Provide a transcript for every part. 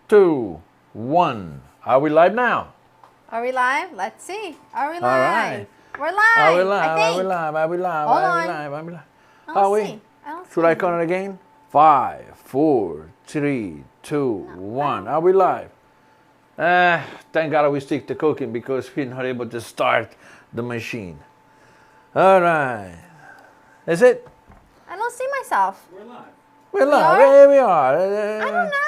2, 1. Are we live now? Are we live? Let's see. Are we live? All right. We're live. Are we live? I think. Are we live? Are we live? Hold Are we on. live? Are we live? I Are don't we? see. I don't Should I see. count it again? 5, 4, 3, 2, 1. Are we live? Thank God we stick to cooking because we're not able to start the machine. All right. Is it? I don't see myself. We're live. We're live. are? Here we are. I don't know.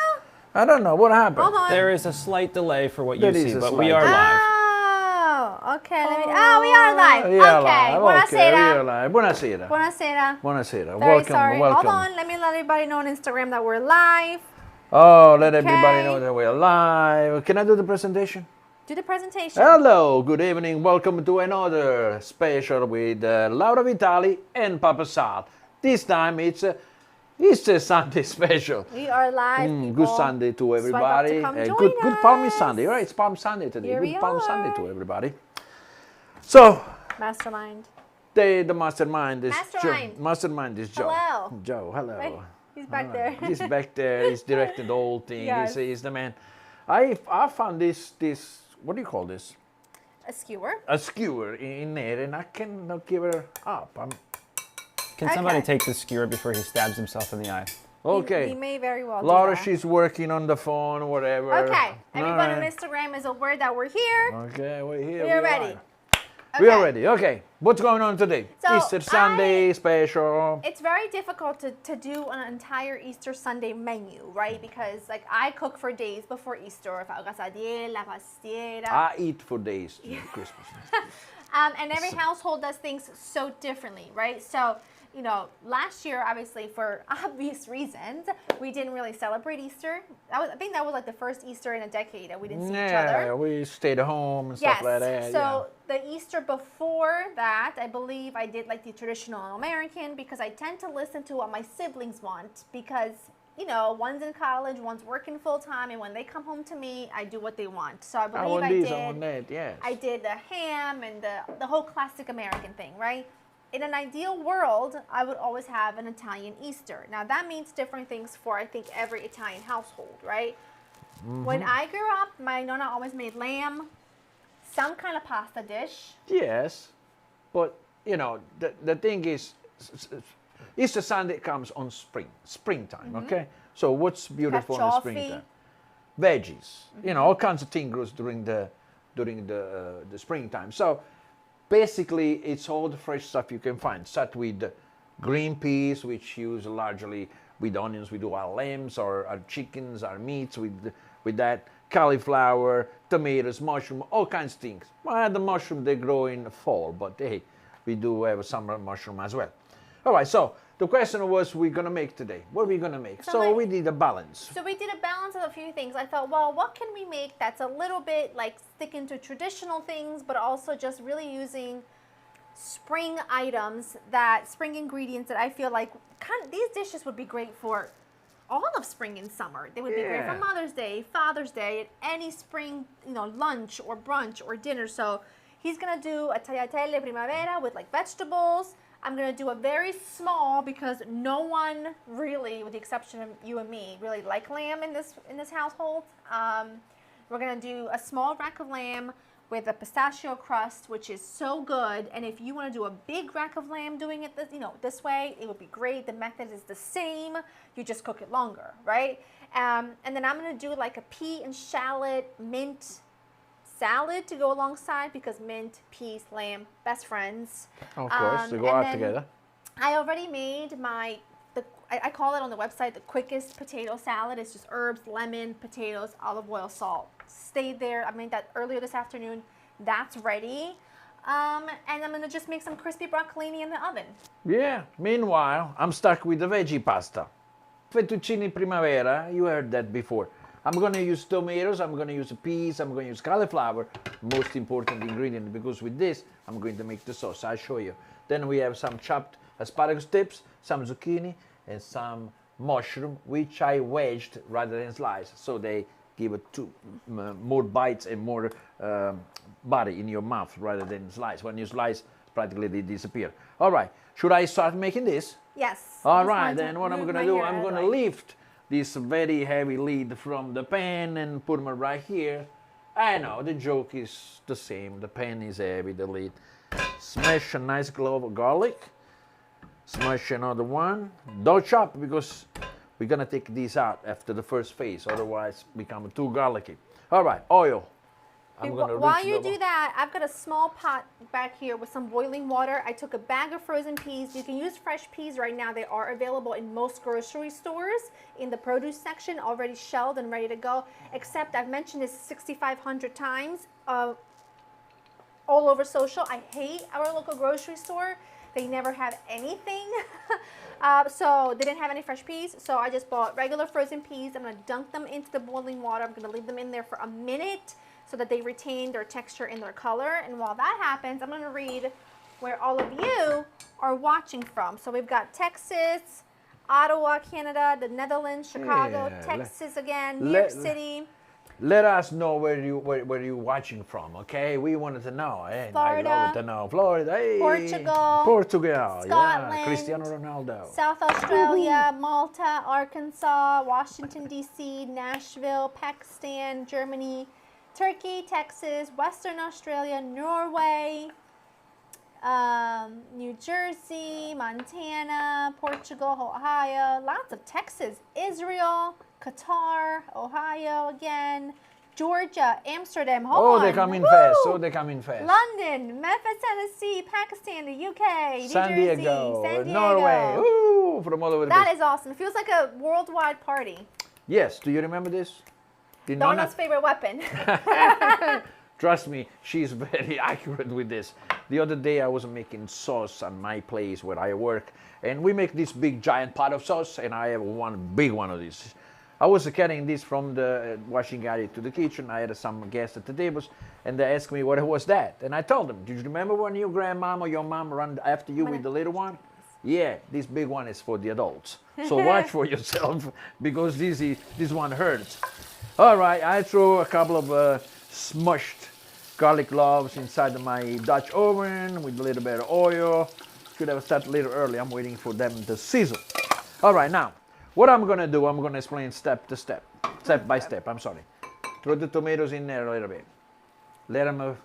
I don't know what happened. Hold on. There is a slight delay for what There you is see, a but slight we are delay. live. Oh, okay. Let me. Oh, we are live. We are Okay. live. Buonasera. Okay, we are live. Buonasera. Buonasera. Buonasera. Very Welcome. sorry. Welcome. Hold on. Let me let everybody know on Instagram that we're live. Oh, let everybody Okay. know that we're live. Can I do the presentation? Do the presentation. Hello, good evening. Welcome to another special with Laura Vitali and Papa Sal. This time it's Easter Sunday special. We are live. Good people. Sunday to Swipe up everybody. come Good, join good Palmy us. Sunday. Right, it's Palm Sunday today. Here Good we Palm are. Sunday to everybody. So, Mastermind. the mastermind is Mastermind. Joe. Mastermind is Joe. Hello. Joe, hello. Right. He's back All there. right. He's back there. He's directing the whole thing. Yes. He's the man. I found this what do you call this? A skewer. A skewer in there, and I cannot give her up. Can somebody Okay. take the skewer before he stabs himself in the eye? Okay. He may very well do Laura, that. she's working on the phone, whatever. Okay. Everybody on Alright. Instagram is aware that we're here. Okay, we're here. We are ready. We are Okay. ready. Okay. What's going on today? So, Easter Sunday special. It's very difficult to do an entire Easter Sunday menu, right? Because like I cook for days before Easter. If I casadiela, pastiera. I eat for days to Christmas. And every household does things so differently, right? So, you know, last year, obviously, for obvious reasons, we didn't really celebrate Easter. I think that was like the first Easter in a decade that we didn't see each Yeah, other. we stayed at home and Yes. stuff like that. So the Easter before that, I believe I did like the traditional American because I tend to listen to what my siblings want because, you know, one's in college, one's working full time, and when they come home to me, I do what they want. So I I believe want I this, I did. want that, yes. I did the ham and the whole classic American thing, right? In an ideal world, I would always have an Italian Easter. Now that means different things for I think every Italian household, right? When I grew up, my nonna always made lamb, some kind of pasta dish. Yes, but you know the thing is, Easter Sunday comes on springtime. Okay, so what's beautiful in the Carciofi. springtime? Veggies, you know, all kinds of things grows during the springtime. So basically, it's all the fresh stuff you can find. Start with green peas, which use largely with onions. We do our lambs, our chickens, our meats with that. Cauliflower, tomatoes, mushroom, all kinds of things. Well, the mushroom they grow in the fall, but hey, we do have a summer mushroom as well. All right, so the question was, we're gonna make today. What are we gonna make? So So my- we did a balance. So we did a balance of a few things. I thought, well, what can we make that's a little bit like sticking to traditional things, but also just really using spring items spring ingredients that I feel like these dishes would be great for all of spring and summer. They would be great for Yeah. Mother's Day, Father's Day, at any spring, you know, lunch or brunch or dinner. So he's gonna do a tagliatelle primavera with like vegetables. I'm gonna do a very small because no one really, with the exception of you and me, really like lamb in this household. We're gonna do a small rack of lamb with a pistachio crust, which is so good. And if you want to do a big rack of lamb doing it this way, it would be great. The method is the same. You just cook it longer, right? And then I'm going to do like a pea and shallot mint salad to go alongside because mint, peas, lamb, best friends. Of course, they go and out then together. I already made I call it on the website the quickest potato salad. It's just herbs, lemon, potatoes, olive oil, salt. Stayed there. I made that earlier this afternoon. That's ready. And I'm gonna just make some crispy broccolini in the oven. Yeah, meanwhile, I'm stuck with the veggie pasta. Fettuccine primavera, you heard that before. I'm gonna use tomatoes, I'm gonna use peas, I'm gonna use cauliflower, most important ingredient, because with this, I'm going to make the sauce. I'll show you. Then we have some chopped asparagus tips, some zucchini, and some mushroom, which I wedged rather than sliced, so they give it more bites and more body in your mouth rather than slice. When you slice, practically they disappear. All right, should I start making this? Yes. All Just right, wanted to then what I'm move gonna my do, hair I'm out of gonna the way. lift this very heavy lid from the pan and put them right here. I know, the joke is the same. The pan is heavy, the lid. Smash a nice clove of garlic. Smash another one. Don't chop because we're gonna take these out after the first phase, otherwise become too garlicky. All right, oil. While you do that, I've got a small pot back here with some boiling water. I took a bag of frozen peas. You can use fresh peas right now. They are available in most grocery stores in the produce section, already shelled and ready to go. Except I've mentioned this 6,500 times all over social. I hate our local grocery store. They never have anything. So they didn't have any fresh peas. So I just bought regular frozen peas. I'm going to dunk them into the boiling water. I'm going to leave them in there for a minute so that they retain their texture and their color. And while that happens, I'm going to read where all of you are watching from. So we've got Texas, Ottawa, Canada, the Netherlands, Chicago, Yeah, Texas again, New York City. Let us know where you're watching from, okay? We wanted to know. Eh? Florida. I love to know. Florida, hey. Portugal, Scotland, yeah. Cristiano Ronaldo. South Australia, Malta, Arkansas, Washington, D.C., Nashville, Pakistan, Germany, Turkey, Texas, Western Australia, Norway, New Jersey, Montana, Portugal, Ohio, lots of Texas, Israel, Qatar, Ohio again, Georgia, Amsterdam, hold on. They come in Woo! fast. Oh, they come in fast. London, Memphis, Tennessee, Pakistan, the UK, New San Jersey, Diego, San Diego. Norway. Woo! From all over the place. That is awesome. It feels like a worldwide party. Yes, do you remember this? The Donna's favorite weapon. Trust me, she's very accurate with this. The other day I was making sauce at my place where I work, and we make this big giant pot of sauce, and I have one big one of these. I was carrying this from the washing area to the kitchen. I had some guests at the tables, and they asked me what was that, and I told them, "Did you remember when your grandmom or your mom ran after you with the little one?" Yeah, this big one is for the adults. So watch for yourself because this one hurts. All right, I throw a couple of smushed garlic cloves inside my Dutch oven with a little bit of oil. Should have started a little early. I'm waiting for them to sizzle. All right, now, what I'm going to do, I'm going to explain step by step, I'm sorry. Throw the tomatoes in there a little bit. Let them,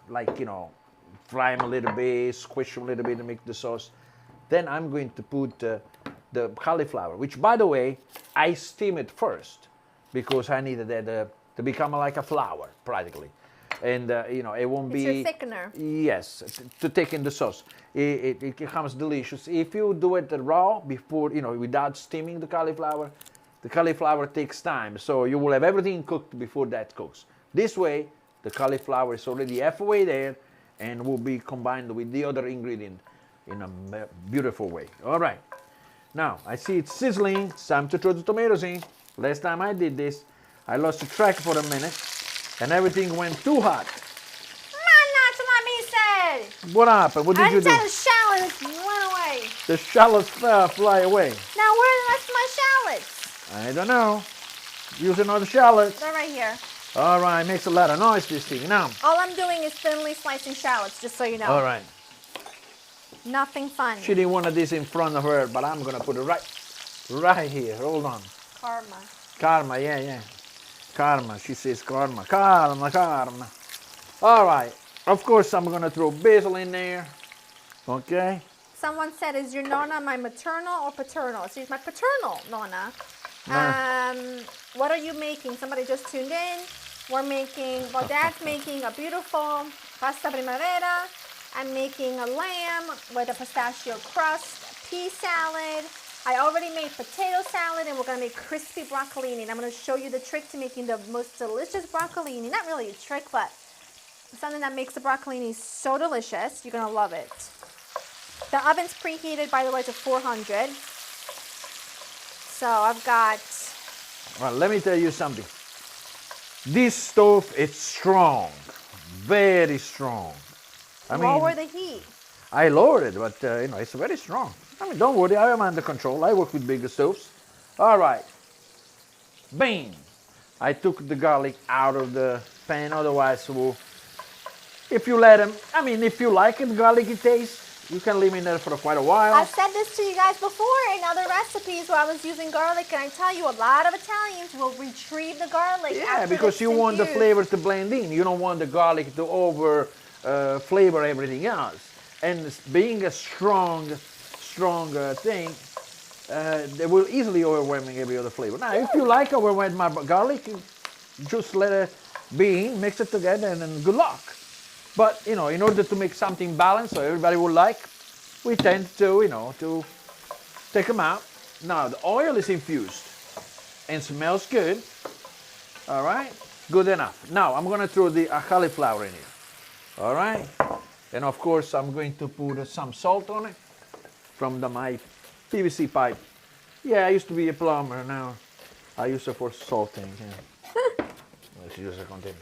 fry them a little bit, squish them a little bit to make the sauce. Then I'm going to put the cauliflower, which, by the way, I steam it first because I needed that to become like a flour, practically. And, it won't be... It's your thickener. Yes, to take in the sauce. It becomes delicious. If you do it raw, before, without steaming the cauliflower takes time. So you will have everything cooked before that cooks. This way, the cauliflower is already halfway there and will be combined with the other ingredient in a beautiful way. All right. Now, I see it's sizzling. It's time to throw the tomatoes in. Last time I did this, I lost track for a minute, and everything went too hot. Not to let me say. What happened? What did you do? I just had the shallots went away. The shallots fly away. Now where are the rest of my shallots? I don't know. Use another shallot. They're right here. All right, makes a lot of noise, this thing. Now. All I'm doing is thinly slicing shallots, just so you know. All right. Nothing fun. She didn't want this in front of her, but I'm gonna put it right here. Hold on. Karma, yeah. Karma, she says karma. Karma. All right. Of course, I'm gonna throw basil in there. Okay. Someone said, "Is your nonna my maternal or paternal?" She's my paternal nonna. What are you making? Somebody just tuned in. Dad's making a beautiful pasta primavera. I'm making a lamb with a pistachio crust, pea salad. I already made potato salad, and we're going to make crispy broccolini. And I'm going to show you the trick to making the most delicious broccolini. Not really a trick, but something that makes the broccolini so delicious. You're going to love it. The oven's preheated, by the way, to 400. So I've got... Well, let me tell you something. This stove is strong, very strong. Lower the heat. I lowered it, but it's very strong. Don't worry, I am under control. I work with bigger stoves. All right. Bang! I took the garlic out of the pan, otherwise, if you let them, if you like it, garlicky taste, You can leave it in there for quite a while. I've said this to you guys before in other recipes where I was using garlic, and I tell you, a lot of Italians will retrieve the garlic. Yeah, after because it's you want the infused. flavor to blend in. You don't want the garlic to over flavor everything else. And being a strong thing, they will easily overwhelm every other flavor. Now, if you like overwhelm my garlic, you just let it be in, mix it together, and then good luck. But, you know, in order to make something balanced so everybody will like, we tend to, you know, to take them out. Now, the oil is infused and smells good. All right, good enough. Now, I'm going to throw the cauliflower in here. All right, and of course, I'm going to put some salt on it from my PVC pipe. Yeah, I used to be a plumber. Now, I use it for salting. Yeah. Let's use a container.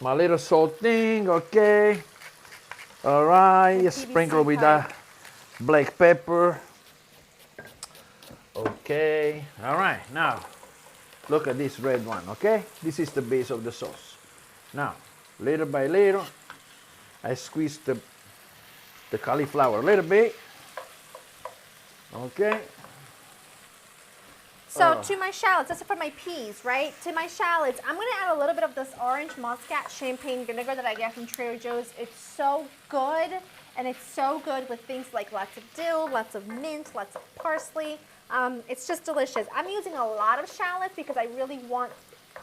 My little salt thing, okay. All right, sprinkle with that black pepper. Okay, all right, now look at this red one, okay? This is the base of the sauce. Now, little by little, I squeeze the cauliflower a little bit, okay? So to my shallots, that's for my peas, right? To my shallots, I'm gonna add a little bit of this orange muscat champagne vinegar that I get from Trader Joe's. It's so good, and it's so good with things like lots of dill, lots of mint, lots of parsley. It's just delicious. I'm using a lot of shallots because I really want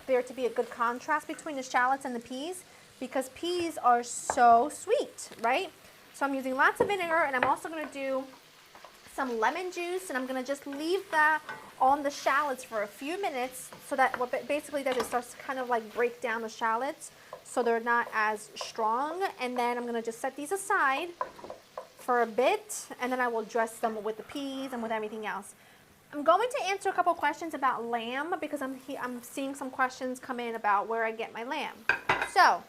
there to be a good contrast between the shallots and the peas, because peas are so sweet, right? So I'm using lots of vinegar, and I'm also gonna do some lemon juice, and I'm gonna just leave that on the shallots for a few minutes, so that what it basically does is starts to kind of like break down the shallots so they're not as strong. And then I'm gonna just set these aside for a bit, and then I will dress them with the peas and with everything else. I'm going to answer a couple questions about lamb because I'm seeing some questions come in about where I get my lamb. So,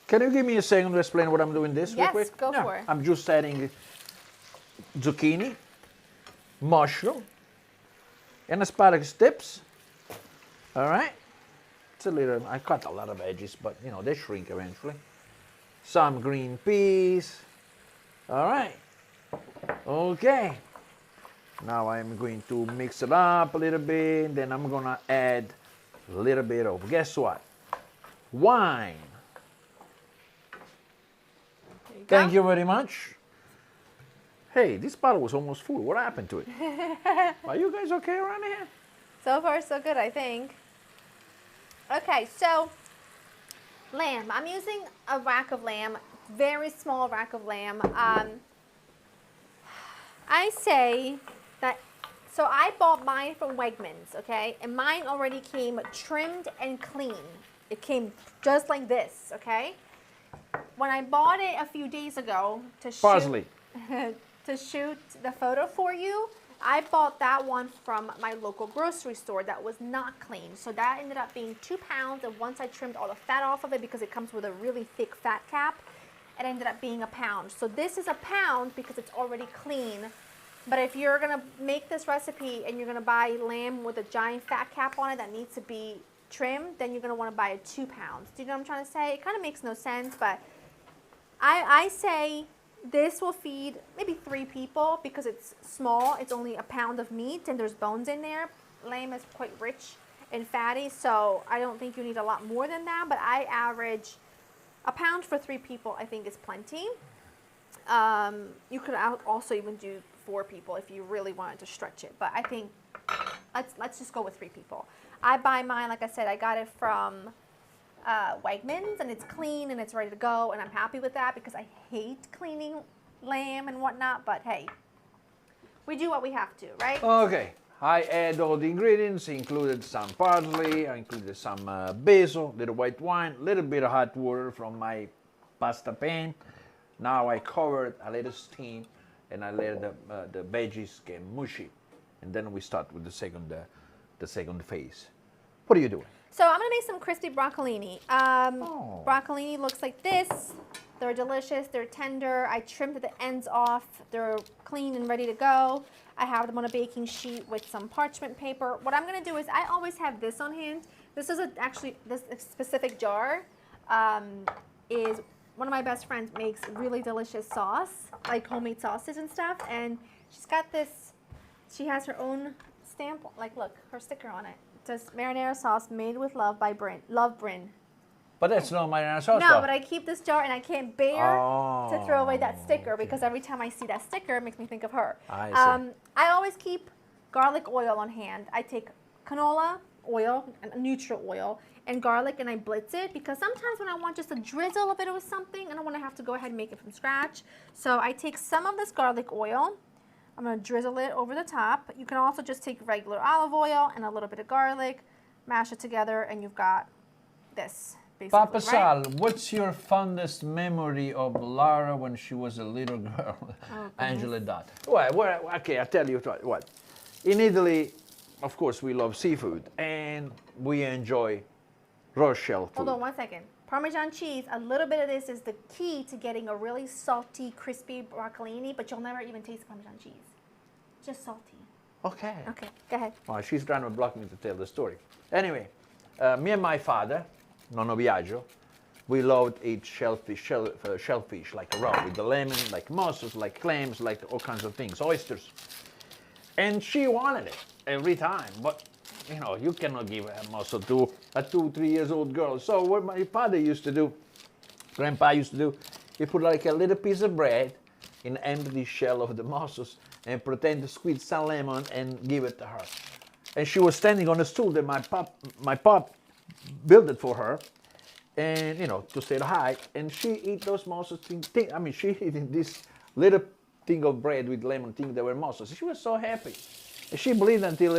can you give me a second to explain what I'm doing this real yes, quick? go for it. I'm just adding zucchini, mushroom, and asparagus tips. All right. It's a little, I cut a lot of veggies, but you know, they shrink eventually. Some green peas. All right. Okay. Now I'm going to mix it up a little bit. Then I'm going to add a little bit of, guess what? Wine. There you go. Thank you very much. Hey, this bottle was almost full. What happened to it? Are you guys okay around here? So far, so good, I think. Okay, so lamb. I'm using a rack of lamb, very small rack of lamb. I say that, so I bought mine from Wegmans, okay? And mine already came trimmed and clean. It came just like this, okay? When I bought it a few days ago to Parsley. to shoot the photo for you, I bought that one from my local grocery store that was not clean. So that ended up being 2 pounds, and once I trimmed all the fat off of it, because it comes with a really thick fat cap, it ended up being a pound. So this is a pound because it's already clean. But if you're gonna make this recipe and you're gonna buy lamb with a giant fat cap on it that needs to be trimmed, then you're gonna wanna buy a 2 pounds. Do you know what I'm trying to say? It kind of makes no sense, but I say this will feed maybe 3 people because it's small. It's only a pound of meat and there's bones in there. Lamb is quite rich and fatty, so I don't think you need a lot more than that, but I average a pound for 3 people, I think is plenty. You could also even do 4 people if you really wanted to stretch it, but I think let's just go with 3 people. I buy mine, like I said, I got it from Wegmans, and it's clean and it's ready to go, and I'm happy with that because I hate cleaning lamb and whatnot, but hey, we do what we have to, right? Okay. I add all the ingredients, included some parsley, I included some basil, little white wine, little bit of hot water from my pasta pan. Now I cover it, I let it steam, and I let the veggies get mushy, and then we start with the second phase. What are you doing? So I'm gonna make some crispy broccolini. Broccolini looks like this. They're delicious, they're tender. I trimmed the ends off. They're clean and ready to go. I have them on a baking sheet with some parchment paper. What I'm gonna do is I always have this on hand. This is actually, this specific jar is one of my best friends makes really delicious sauce, like homemade sauces and stuff. And she's got this, she has her own stamp, like look, her sticker on it. It says marinara sauce made with love by Bryn. Love Bryn. But that's not marinara sauce. No, though. but I keep this jar and I can't bear to throw away that sticker because every time I see that sticker, it makes me think of her. I see. I always keep garlic oil on hand. I take canola oil, a neutral oil, and garlic, and I blitz it because sometimes when I want just a drizzle of it with something, I don't want to have to go ahead and make it from scratch. So I take some of this garlic oil. I'm going to drizzle it over the top. You can also just take regular olive oil and a little bit of garlic, mash it together, and you've got this. Basically, Papa Sal, right? what's your fondest memory of Lara when she was a little girl? Angela Dot. Well, okay, I'll tell you what. In Italy, of course, we love seafood, and we enjoy raw shell food. Hold on 1 second. Parmesan cheese, a little bit of this is the key to getting a really salty, crispy broccolini, but you'll never even taste Parmesan cheese. Just salty. Okay. Okay, go ahead. Well, she's trying to block me to tell the story. Anyway, me and my father, Nonno Biagio, we loved eat shellfish, like raw, with the lemon, like mussels, like clams, like all kinds of things, oysters. And she wanted it every time, but you know, you cannot give a mussel to a 2-3 years old girl. So what my father used to do, Grandpa used to do, he put like a little piece of bread in the empty shell of the mussels and pretend to squeeze some lemon and give it to her. And she was standing on a stool that my pop built it for her, and you know, to say hi. And she eat those mussels. I mean, she eating this little thing of bread with lemon, thing that were mussels. She was so happy. And she believed until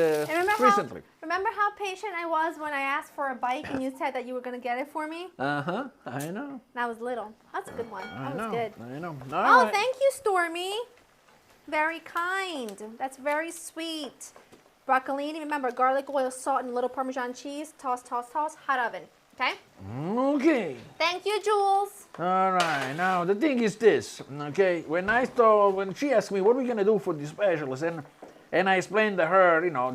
recently. Remember how patient I was when I asked for a bike and you said that you were going to get it for me? Uh-huh, I know. And I was little. That's a good one. That was good. I know. Oh, thank you, Stormy. Very kind. That's very sweet. Broccolini, remember, garlic oil, salt, and a little Parmesan cheese. Toss, toss, toss. Hot oven. Okay? Okay. Thank you, Jules. All right. Now, the thing is this, okay? When she asked me, what are we going to do for the specials? And I explained to her, you know,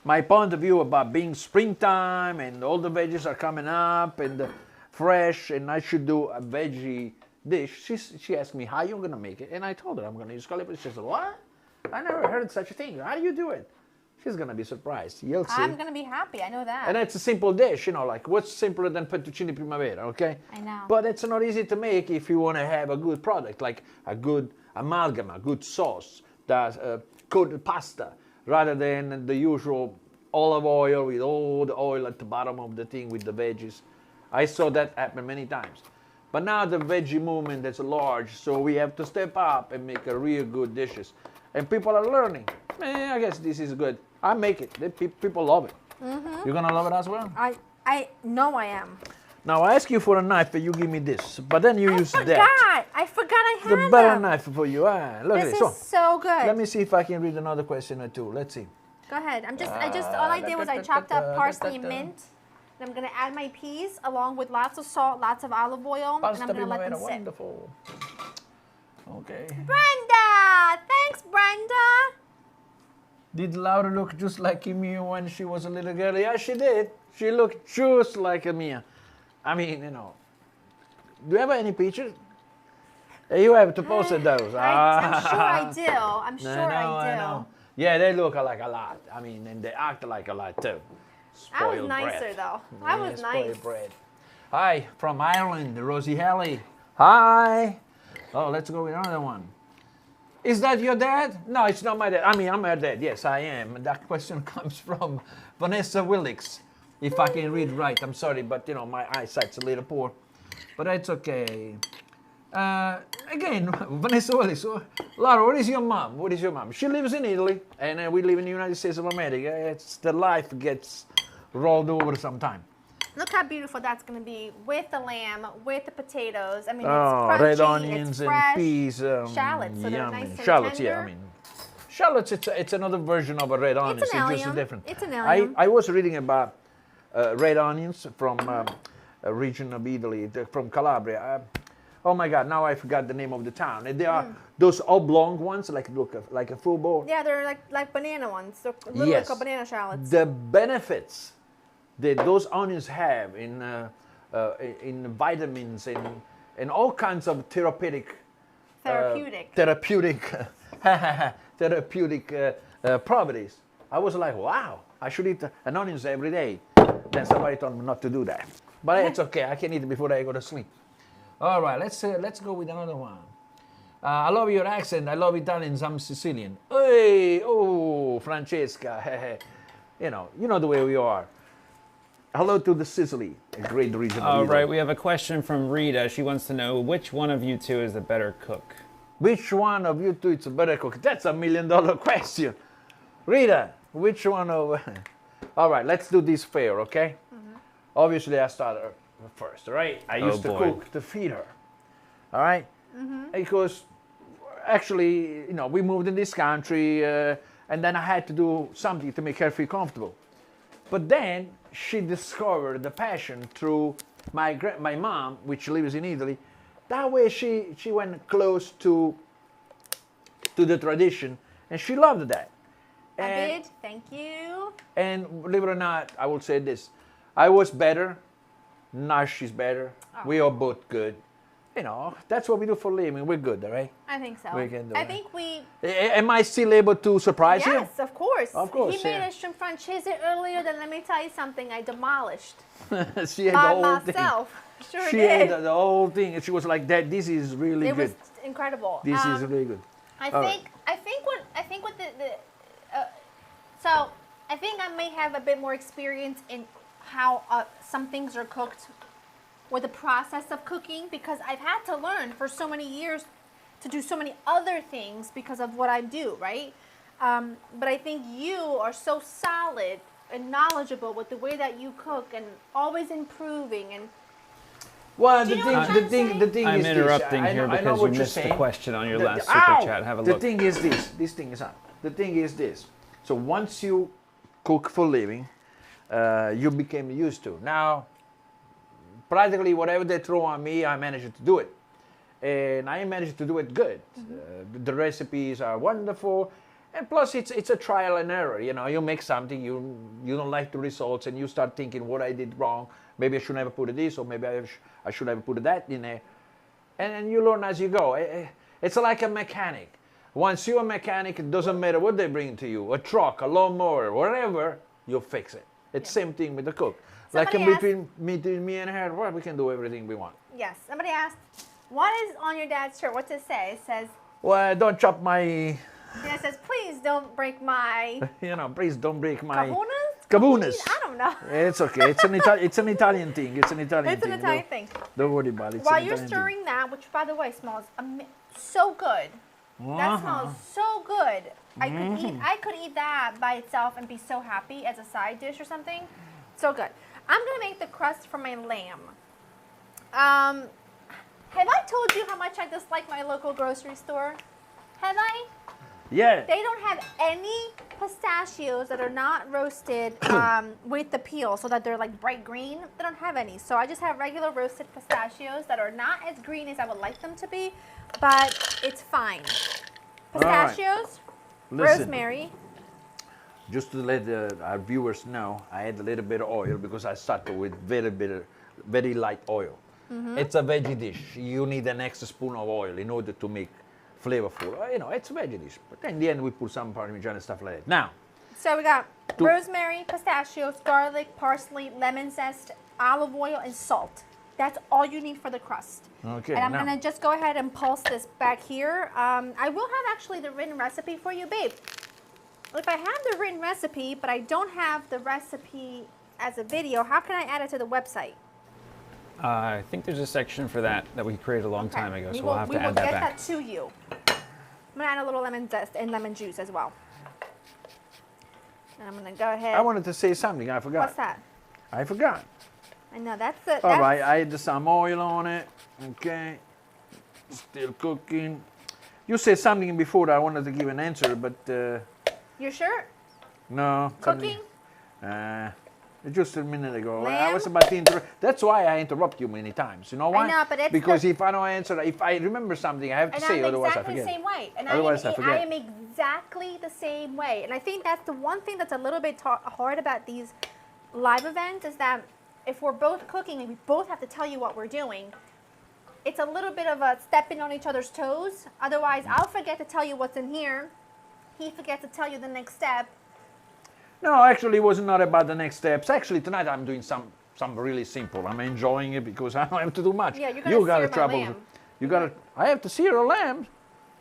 my point of view about being springtime and all the veggies are coming up and fresh, and I should do a veggie dish. She asked me, how are you going to make it? And I told her I'm going to use cauliflower. She said, what? I never heard such a thing. How do you do it? She's going to be surprised. You'll see. I'm going to be happy. I know that. And it's a simple dish, you know, like what's simpler than fettuccine primavera, okay? I know. But it's not easy to make if you want to have a good product, like a good amalgam, a good sauce, that's coated pasta, rather than the usual olive oil with all the oil at the bottom of the thing with the veggies. I saw that happen many times. But now the veggie movement is large, so we have to step up and make a real good dishes. And people are learning. I guess this is good. I make it. People love it. Mm-hmm. You're gonna love it as well? I know I am. Now I ask you for a knife, and you give me this. But then you use that. I forgot I had The better them. knife for you. Look at This this. is so good. Let me see if I can read another question or two. Let's see. Go ahead. All I did was I chopped up parsley and mint. And I'm gonna add my peas along with lots of salt, lots of olive oil, and I'm gonna let them sit. Wonderful. Okay. Brenda! Thanks, Brenda! Did Laura look just like Mia when she was a little girl? Yeah, she did. She looked just like Mia. I mean, you know. Do you have any pictures? You have to post those. I'm sure I do. I'm sure I do. know. Yeah, they look like a lot. I mean, and they act like a lot too. I was Spoiled nicer brat. though. I was spoiled nice. brat. Hi, from Ireland, Rosie Haley. Hi. Oh, let's go with another one. Is that your dad? No, it's not my dad. I mean, I'm her dad. Yes, I am. And that question comes from Vanessa Willix. If I can read right, I'm sorry, but you know, my eyesight's a little poor. But it's okay. Again, Vanessa Willix. Laura, what is your mom? What is your mom? She lives in Italy, and we live in the United States of America. It's the life gets rolled over sometime. Look how beautiful that's going to be with the lamb, with the potatoes. I mean, it's Oh, crunchy, red onions it's and fresh. peas. Shallots, so they're yummy. nice and Shallots, tender. yeah. I mean, shallots. It's another version of a red onion. It's an just allium. different. It's an allium. I was reading about red onions from a region of Italy, from Calabria. Oh my God! Now I forgot the name of the town. And they are those oblong ones, look like a full bowl. Yeah, they're like banana ones. They're literally Yes. called banana shallots. The benefits that those onions have in vitamins and and all kinds of therapeutic properties. I was like, wow, I should eat an onions every day. Then somebody told me not to do that. But it's okay, I can eat it before I go to sleep. All right, let's go with another one. I love your accent. I love Italians. I'm Sicilian. Hey, oh, Francesca. you know the way we are. Hello to the Sicily, a great region. All right, we have a question from Rita. She wants to know which one of you two is the better cook. Which one of you two is a better cook? That's $1 million question. Rita, which one of... All right, let's do this fair, okay? Mm-hmm. Obviously, I started first, all right? I used to cook to feed her, all right? Mm-hmm. Because actually, we moved in this country, and then I had to do something to make her feel comfortable. But then she discovered the passion through my mom, which lives in Italy. That way she went close to the tradition, and she loved that. I did, thank you. And believe it or not, I will say this. I was better, now she's better. Oh. We are both good. That's what we do for a living. We're good, all right? I think so. We can do I think we... Am I still able to surprise you? Yes, of course. Of course, He made a shrimp francese earlier, then let me tell you something, I demolished. She ate by the whole myself. thing. Sure she did. ate the whole thing, and she was like, "That this is really good. It was incredible. This is really good." I think what so I think I may have a bit more experience in how some things are cooked, or the process of cooking, because I've had to learn for so many years to do so many other things because of what I do, right? But I think you are so solid and knowledgeable with the way that you cook and always improving and. Well, the thing I'm is interrupting this. here because you missed the question on your last super chat. Have a look. The thing is this. This thing is on. The thing is this. So once you cook for a living, you became used to. Now, practically whatever they throw on me, I managed to do it. And I managed to do it good. Mm-hmm. The recipes are wonderful. And plus, it's a trial and error. You make something, you don't like the results, and you start thinking what I did wrong. Maybe I should never put this, or maybe I should have put that in there. And you learn as you go. It's like a mechanic. Once you're a mechanic, it doesn't matter what they bring to you, a truck, a lawnmower, whatever, you'll fix it. It's same thing with the cook. Somebody like between me and her, well, we can do everything we want. Yes. Somebody asked, what is on your dad's shirt? What's it say? It says... Well, don't chop my... Yeah, it says, please don't break my... please don't break my... Kabunas? I don't know. It's okay. It's an Italian thing. It's an Italian thing. Don't worry about it. While you're stirring that, which by the way smells so good. That smells so good. I could eat that by itself and be so happy as a side dish or something. So good. I'm gonna make the crust for my lamb. Have I told you how much I dislike my local grocery store? Have I? Yeah. They don't have any pistachios that are not roasted with the peel, so that they're like bright green. They don't have any. So I just have regular roasted pistachios that are not as green as I would like them to be, but it's fine. Pistachios, rosemary. Just to let our viewers know, I add a little bit of oil because I started with very light oil. Mm-hmm. It's a veggie dish. You need an extra spoon of oil in order to make flavorful. It's a veggie dish. But in the end, we put some Parmesan and stuff like that. Now. So we got rosemary, pistachios, garlic, parsley, lemon zest, olive oil, and salt. That's all you need for the crust. Okay. And I'm going to just go ahead and pulse this back here. I will have actually the written recipe for you, babe. If I have the written recipe, but I don't have the recipe as a video, how can I add it to the website? I think there's a section for that we created a long time ago, so we'll have to add that back. We will get that to you. I'm going to add a little lemon zest and lemon juice as well. And I'm going to go ahead. I wanted to say something. I forgot. What's that? I forgot. I know, that's it. All right, I add some oil on it. Okay. Still cooking. You said something before I wanted to give an answer, but... You're sure? No. Cooking? Just a minute ago. Lamb? I was about to interrupt. That's why I interrupt you many times. You know why? I know, but it's because if I don't answer, if I remember something, I have to say, otherwise I forget. And I'm exactly the same way. And otherwise I forget. I am exactly the same way. And I think that's the one thing that's a little bit hard about these live events is that if we're both cooking and we both have to tell you what we're doing, it's a little bit of a stepping on each other's toes. Otherwise, I'll forget to tell you what's in here. He forgets to tell you the next step. No, actually, it was not about the next steps. Actually, tonight I'm doing some really simple. I'm enjoying it because I don't have to do much. Yeah, you're gonna gotta sear my lamb. You gotta. I have to sear a lamb.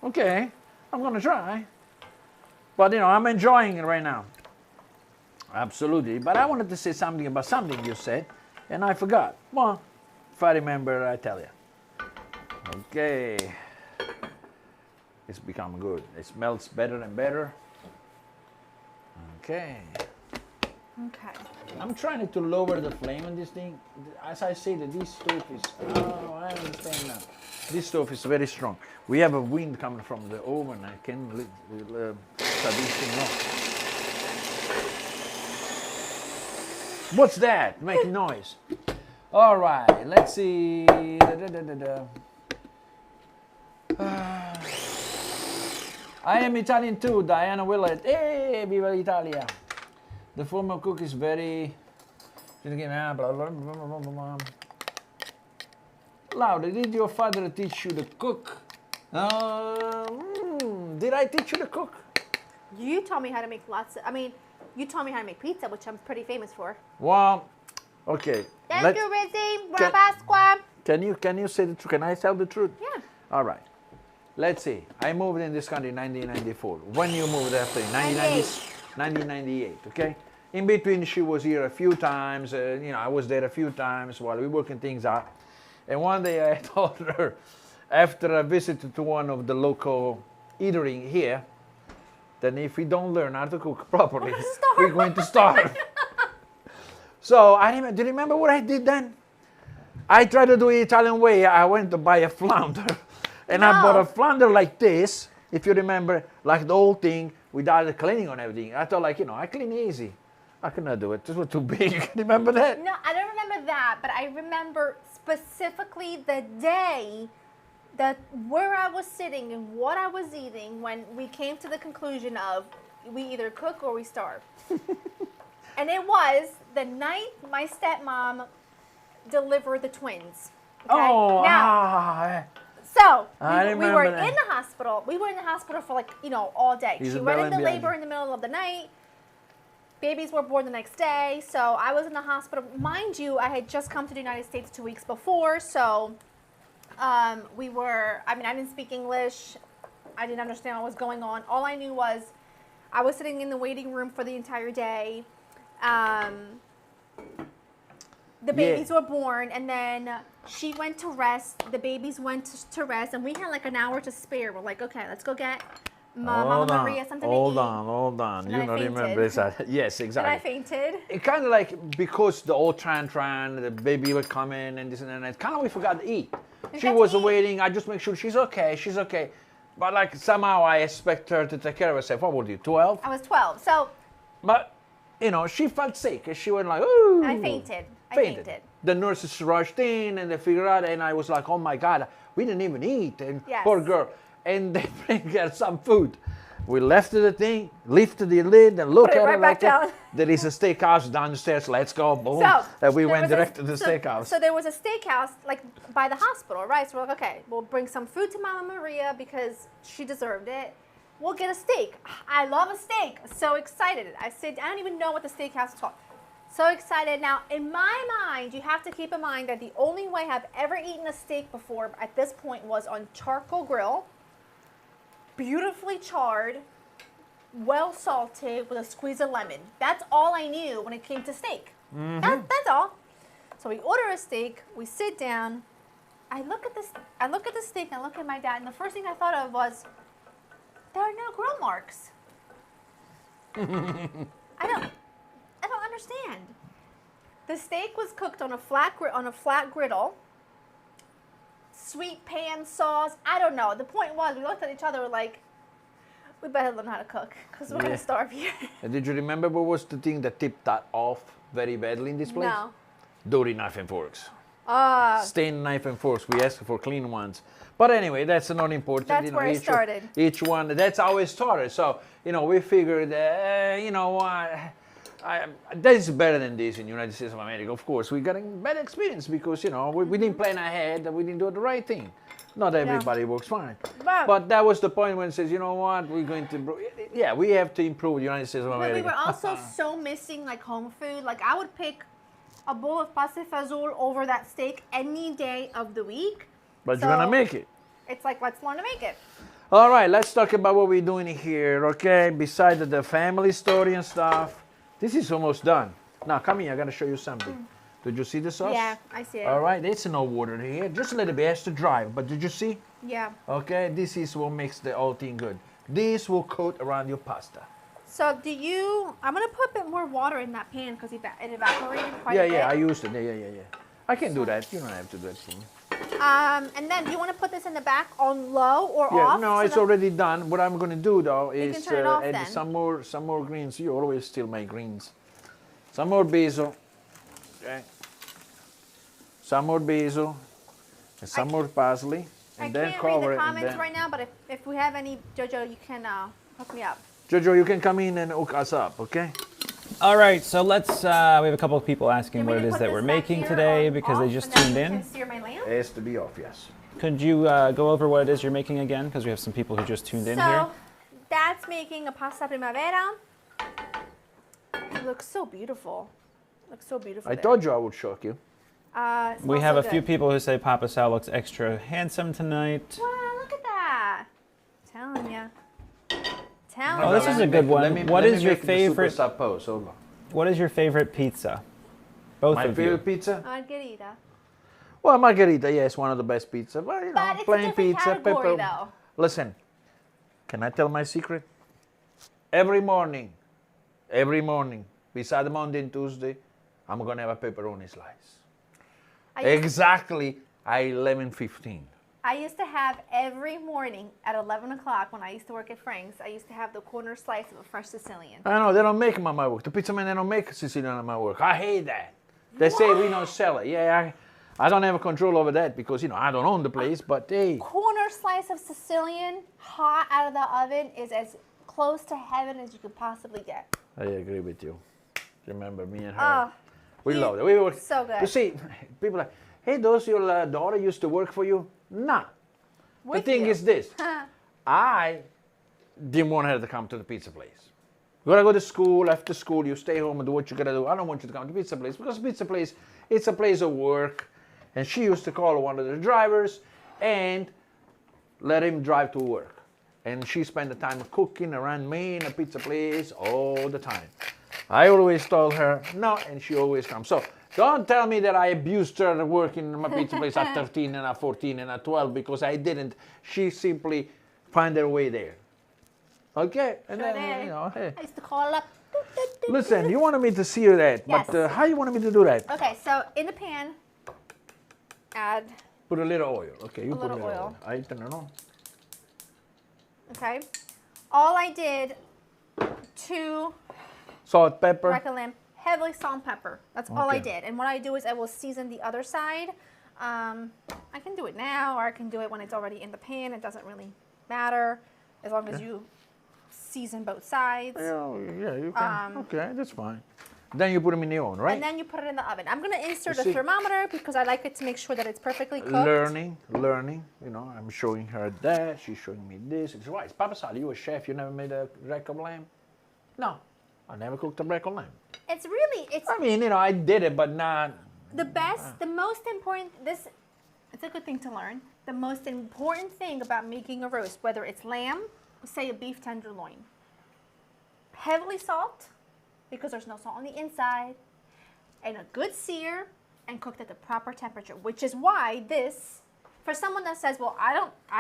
Okay, I'm gonna try. But you know, I'm enjoying it right now. Absolutely. But I wanted to say something about something you said, and I forgot. Well, if I remember, I tell you. Okay. It's become good. It smells better and better. Okay. Okay. I'm trying to lower the flame on this thing. As I say, that this stove is. Oh, I understand now. This stove is very strong. We have a wind coming from the oven. I can shut this thing off. What's that? Making noise. All right. Let's see. I am Italian too, Diana Willett. Hey, viva l'Italia. The former cook is very... Laura, did your father teach you to cook? Did I teach you to cook? You taught me how to make you taught me how to make pizza, which I'm pretty famous for. Well, okay. Thank you, Rizzy. Buona Pasqua. Can you say the truth? Can I tell the truth? Yeah. All right. Let's see. I moved in this country in 1994. When you moved after? 1998, okay? In between, she was here a few times. I was there a few times while we were working things out. And one day I told her, after a visit to one of the local eatery here, that if we don't learn how to cook properly, we're going to starve. So do you remember what I did then? I tried to do it Italian way. I went to buy a flounder. And I bought a flounder like this, if you remember, like the whole thing, without the cleaning on everything. I thought, I clean easy. I could not do it. This was too big. Remember that? No, I don't remember that, but I remember specifically the day where I was sitting and what I was eating when we came to the conclusion of we either cook or we starve. And it was the night my stepmom delivered the twins. Okay? Oh, now, so we were that. in the hospital. We were in the hospital for all day. She went into labor in the middle of the night. Babies were born the next day. So I was in the hospital. Mind you, I had just come to the United States 2 weeks before. So I didn't speak English. I didn't understand what was going on. All I knew was I was sitting in the waiting room for the entire day. The babies were born, and then she went to rest. The babies went to rest, and we had an hour to spare. We're like, okay, let's go get Mama Maria something to eat. Hold on. You don't remember this? Yes, exactly. And I fainted. It kind of because the old tran, the baby would come in and this and that. Kind of we forgot to eat. She was waiting. I just make sure she's okay. But somehow I expect her to take care of herself. What were you, 12? I was 12. So. But she felt sick. And she went ooh. I fainted. The nurses rushed in and they figured out, and I was like, oh my God, we didn't even eat. And yes. Poor girl. And they bring her some food. We left the thing, lifted the lid, and looked at it back down. There is a steakhouse down the stairs. Let's go. Boom. So, and we went direct to the steakhouse. So there was a steakhouse by the hospital, right? So we're like, okay, we'll bring some food to Mama Maria because she deserved it. We'll get a steak. I love a steak. So excited. I said, I don't even know what the steakhouse is called. So excited. Now, in my mind, you have to keep in mind that the only way I've ever eaten a steak before at this point was on charcoal grill, beautifully charred, well salted with a squeeze of lemon. That's all I knew when it came to steak. Mm-hmm. That's all. So we order a steak. We sit down. I look at the steak and I look at my dad, and the first thing I thought of was, there are no grill marks. I don't understand. The steak was cooked on a flat griddle. Sweet pan sauce. I don't know. The point was, we looked at each other like, we better learn how to cook because we're gonna starve here. And did you remember what was the thing that tipped that off very badly in this place? No. Dirty knife and forks. Stained knife and forks. We asked for clean ones. But anyway, that's not important. That's where it started. Each one. That's how it started. So we figured, That is better than this in the United States of America. Of course, we're getting bad experience because, you know, we didn't plan ahead, we didn't do the right thing. Not everybody works fine. But that was the point when it says, you know what, we're going to, yeah, we have to improve the United States of America. But we were also so missing like home food. Like I would pick a bowl of pasta fazool over that steak any day of the week. But you're gonna make it. It's like, let's learn to make it. All right, let's talk about what we're doing here, okay? Besides the family story and stuff. This is almost done. Now, come here, I gotta show you something. Did you see the sauce? Yeah, I see it. All right, it's no water here, just a little bit, it has to dry. But did you see? Yeah. Okay, this is what makes the whole thing good. This will coat around your pasta. So I'm gonna put a bit more water in that pan because it evaporated quite a bit. Yeah, I used it, yeah. I can do that, you don't have to do it for me. And then do you want to put this in the back on low or Yeah, off? no, so it's that- already done. What I'm gonna do though is can turn it off add then. some more greens. You always still make greens. Some more basil. Okay. Some more basil. And some more parsley. I And then can't read cover the it. And comments then, right now, but if we have any, Jojo, you can hook me up. Jojo, you can come in and hook us up, okay? All right, so let's. We have a couple of people asking You want what me it to is put that we're this back making here today on because off, they just and then tuned you in. can sear my lamb? It has to be off, yes. Could you go over what it is you're making again? Because we have some people who just tuned in here. So that's making a pasta primavera. It looks so beautiful. Looks so beautiful. I there. told you I would shock you. It We smells have so a few good. people who say Papa Sal looks extra handsome tonight. Wow, look at that. Telling ya. Oh, this is a good one. What is your favorite? Suppose. Hold on. What is your favorite pizza? Both My of you. favorite pizza? Margherita. Well, margherita, yes, one of the best pizza. But, you know, But it's a plain different pizza, category, pepper. though. Listen, can I tell my secret? Every morning, beside Monday and Tuesday, I'm going to have a pepperoni slice. Exactly at 11:15. I used to have every morning at 11 o'clock when I used to work at Frank's, I used to have the corner slice of a fresh Sicilian. I know, they don't make them at my work. The pizza man, they don't make Sicilian at my work. I hate that. They say we don't sell it. Yeah, I don't have control over that because, you know, I don't own the place, but hey. Corner slice of Sicilian, hot out of the oven, is as close to heaven as you could possibly get. I agree with you. Remember me and her. Oh, We you- love it. We were so good. You see, people are like, hey, does your daughter used to work for you? Nah. With the thing you. is this. I didn't want her to come to the pizza place. You gotta go to school, after school, you stay home and do what you gotta do. I don't want you to come to the pizza place because pizza place, it's a place of work. And she used to call one of the drivers and let him drive to work. And she spent the time cooking around me in a pizza place all the time. I always told her no, and she always comes. So don't tell me that I abused her working in my pizza place at 13 and at 14 and at 12 because I didn't. She simply found her way there. Okay? And Sure then, did. you know, hey. I used to call it up. Listen, you wanted me to sear that, Yes. but how you wanted me to do that? Okay, so in the pan, add, Put a little oil. Okay, you A put a little little oil. oil. I turn it on. okay. All I did, 2 Salt, pepper. rack of lamb, heavily salt and pepper. That's all I Okay. did. And what I do is I will season the other side. I can do it now, or I can do it when it's already in the pan. It doesn't really matter as long as you season both sides. Yeah, you can. Okay, that's fine. Then you put them in the oven, right? And then you put it in the oven. I'm going to insert You a see- thermometer because I like it to make sure that it's perfectly cooked. Learning. You know, I'm showing her that. She's showing me this. It's right. Papa Sal, you a chef. You never made a rack of lamb? No, I never cooked a rack of lamb. It's really, it's I mean, you know, I did it, but not. the best, the most important, it's a good thing to learn. The most important thing about making a roast, whether it's lamb, say a beef tenderloin, heavily salt, because there's no salt on the inside, and a good sear, and cooked at the proper temperature, which is why this, for someone that says, well, I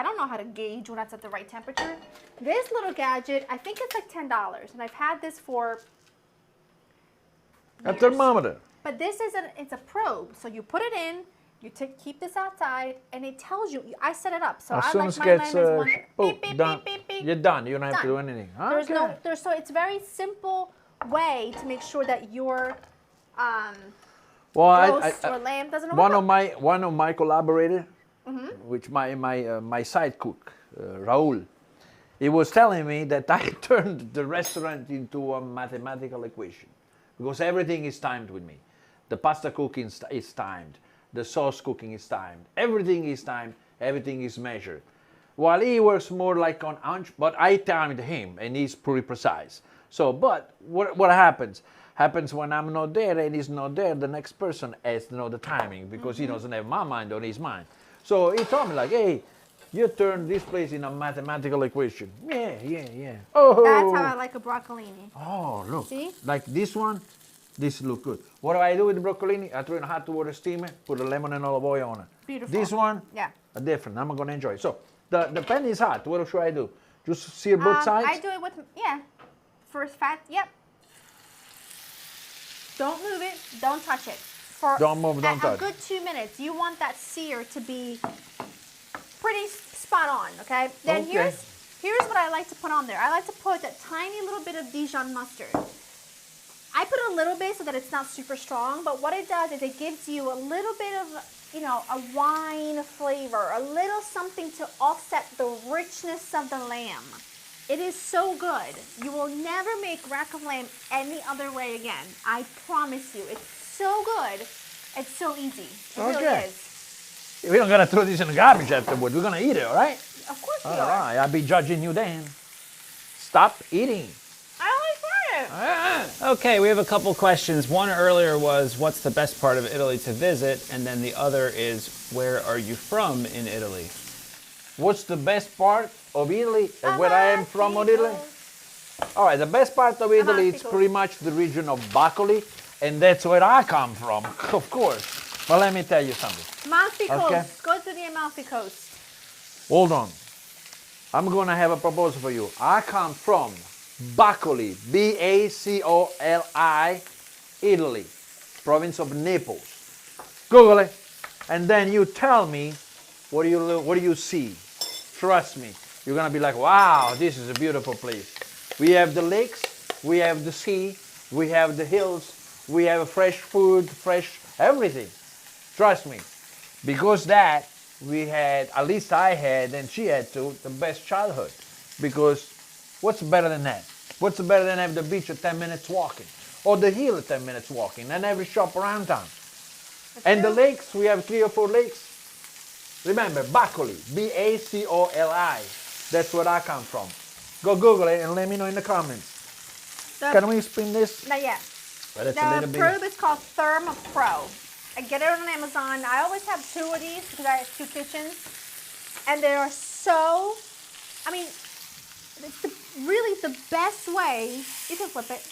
don't know how to gauge when that's at the right temperature, this little gadget, I think it's like $10, and I've had this for A years. thermometer. But this is it's a probe, so you put it in, you keep this outside, and it tells you. I set it up, so As I soon like as my it gets lamb is one. boom, Beep, done. beep, beep, beep. You're done. You don't have to do Done. anything. There's Okay. no, so it's very simple way to make sure that your Well, roast or lamb doesn't one overcook. of my collaborator, Mm-hmm. which my side cook, Raul, he was telling me that I turned the restaurant into a mathematical equation. because everything is timed with me. The pasta cooking is timed. The sauce cooking is timed. Everything is timed. Everything is measured. While he works more like on hunch, but I timed him and he's pretty precise. So, but what happens? Happens when I'm not there and he's not there, the next person has to know the timing because he doesn't have my mind on his mind. So he told me like, hey, you turn this place in a mathematical equation. Yeah. Oh. That's how I like a broccolini. Oh, look. See? Like this one, this look good. What do I do with the broccolini? I throw in hot water steamer, put a lemon and olive oil on it. Beautiful. This one, Yeah. a different. I'm going to enjoy it. So the pan is hot. What should I do? Just sear both sides? I do it with, first fat, yep. Don't move it, don't touch it. For Don't move, don't touch. A good 2 minutes. You want that sear to be pretty spot on, okay? Then Okay. here's what I like to put on there. I like to put a tiny little bit of Dijon mustard. I put a little bit so that it's not super strong, but what it does is it gives you a little bit of, a wine flavor, a little something to offset the richness of the lamb. It is so good. You will never make rack of lamb any other way again. I promise you. It's so good. It's so easy. It really Okay. is. We don't got to throw this in the garbage afterward. We're going to eat it, all right? Of course we All are. right. I'll be judging you then. Stop eating. I only tried it. Okay, we have a couple questions. One earlier was, what's the best part of Italy to visit? And then the other is, where are you from in Italy? What's the best part of Italy? Where I am from in Italy? All right, the best part of Italy is Amalfi pretty much the region of Broccolini, and that's where I come from, of course. But let me tell you something. Amalfi Okay. Coast. Go to the Amalfi Coast. Hold on. I'm going to have a proposal for you. I come from Broccolini, Bacoli, Italy, province of Naples. Google it, and then you tell me what do you see. Trust me, you're going to be like, wow, this is a beautiful place. We have the lakes, we have the sea, we have the hills, we have fresh food, fresh everything. Trust me, because that we had, at least I had, and she had too, the best childhood. Because what's better than that? What's better than have the beach at 10 minutes walking? Or the hill at 10 minutes walking, and every shop around town. And the lakes, we have 3 or 4 lakes. Remember, Broccolini, Bacoli. That's where I come from. Go Google it and let me know in the comments. Can we spin this? Not yet. Well, that's a little The bit. probe is called Therm Pro. I get it on Amazon. I always have 2 of these because I have 2 kitchens. And they are so, it's really the best way. You can flip it.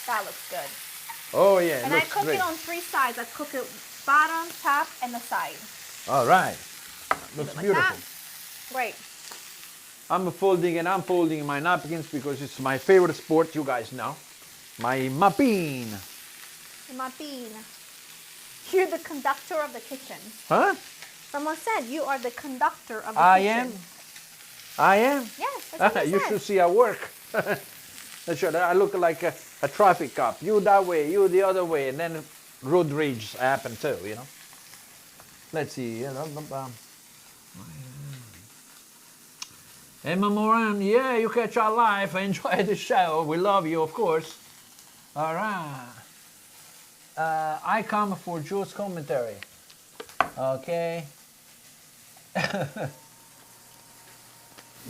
That looks good. Oh yeah, And I looks cook great. it on 3 sides. I cook it bottom, top, and the side. All right, looks Like beautiful. that. Great. I'm folding and unfolding my napkins because it's my favorite sport, you guys know. My mapping. My bean. You're the conductor of the kitchen. Huh? Someone said you are the conductor of the I kitchen. am? I am? Yes, that's what I You said. should see I work. That's right. I look like a traffic cop. You that way, you the other way, and then road rage happen too, you know. Let's see. Emma Moran, yeah, you catch our life. Enjoy the show. We love you, of course. All right. I come for Joe's commentary. Okay.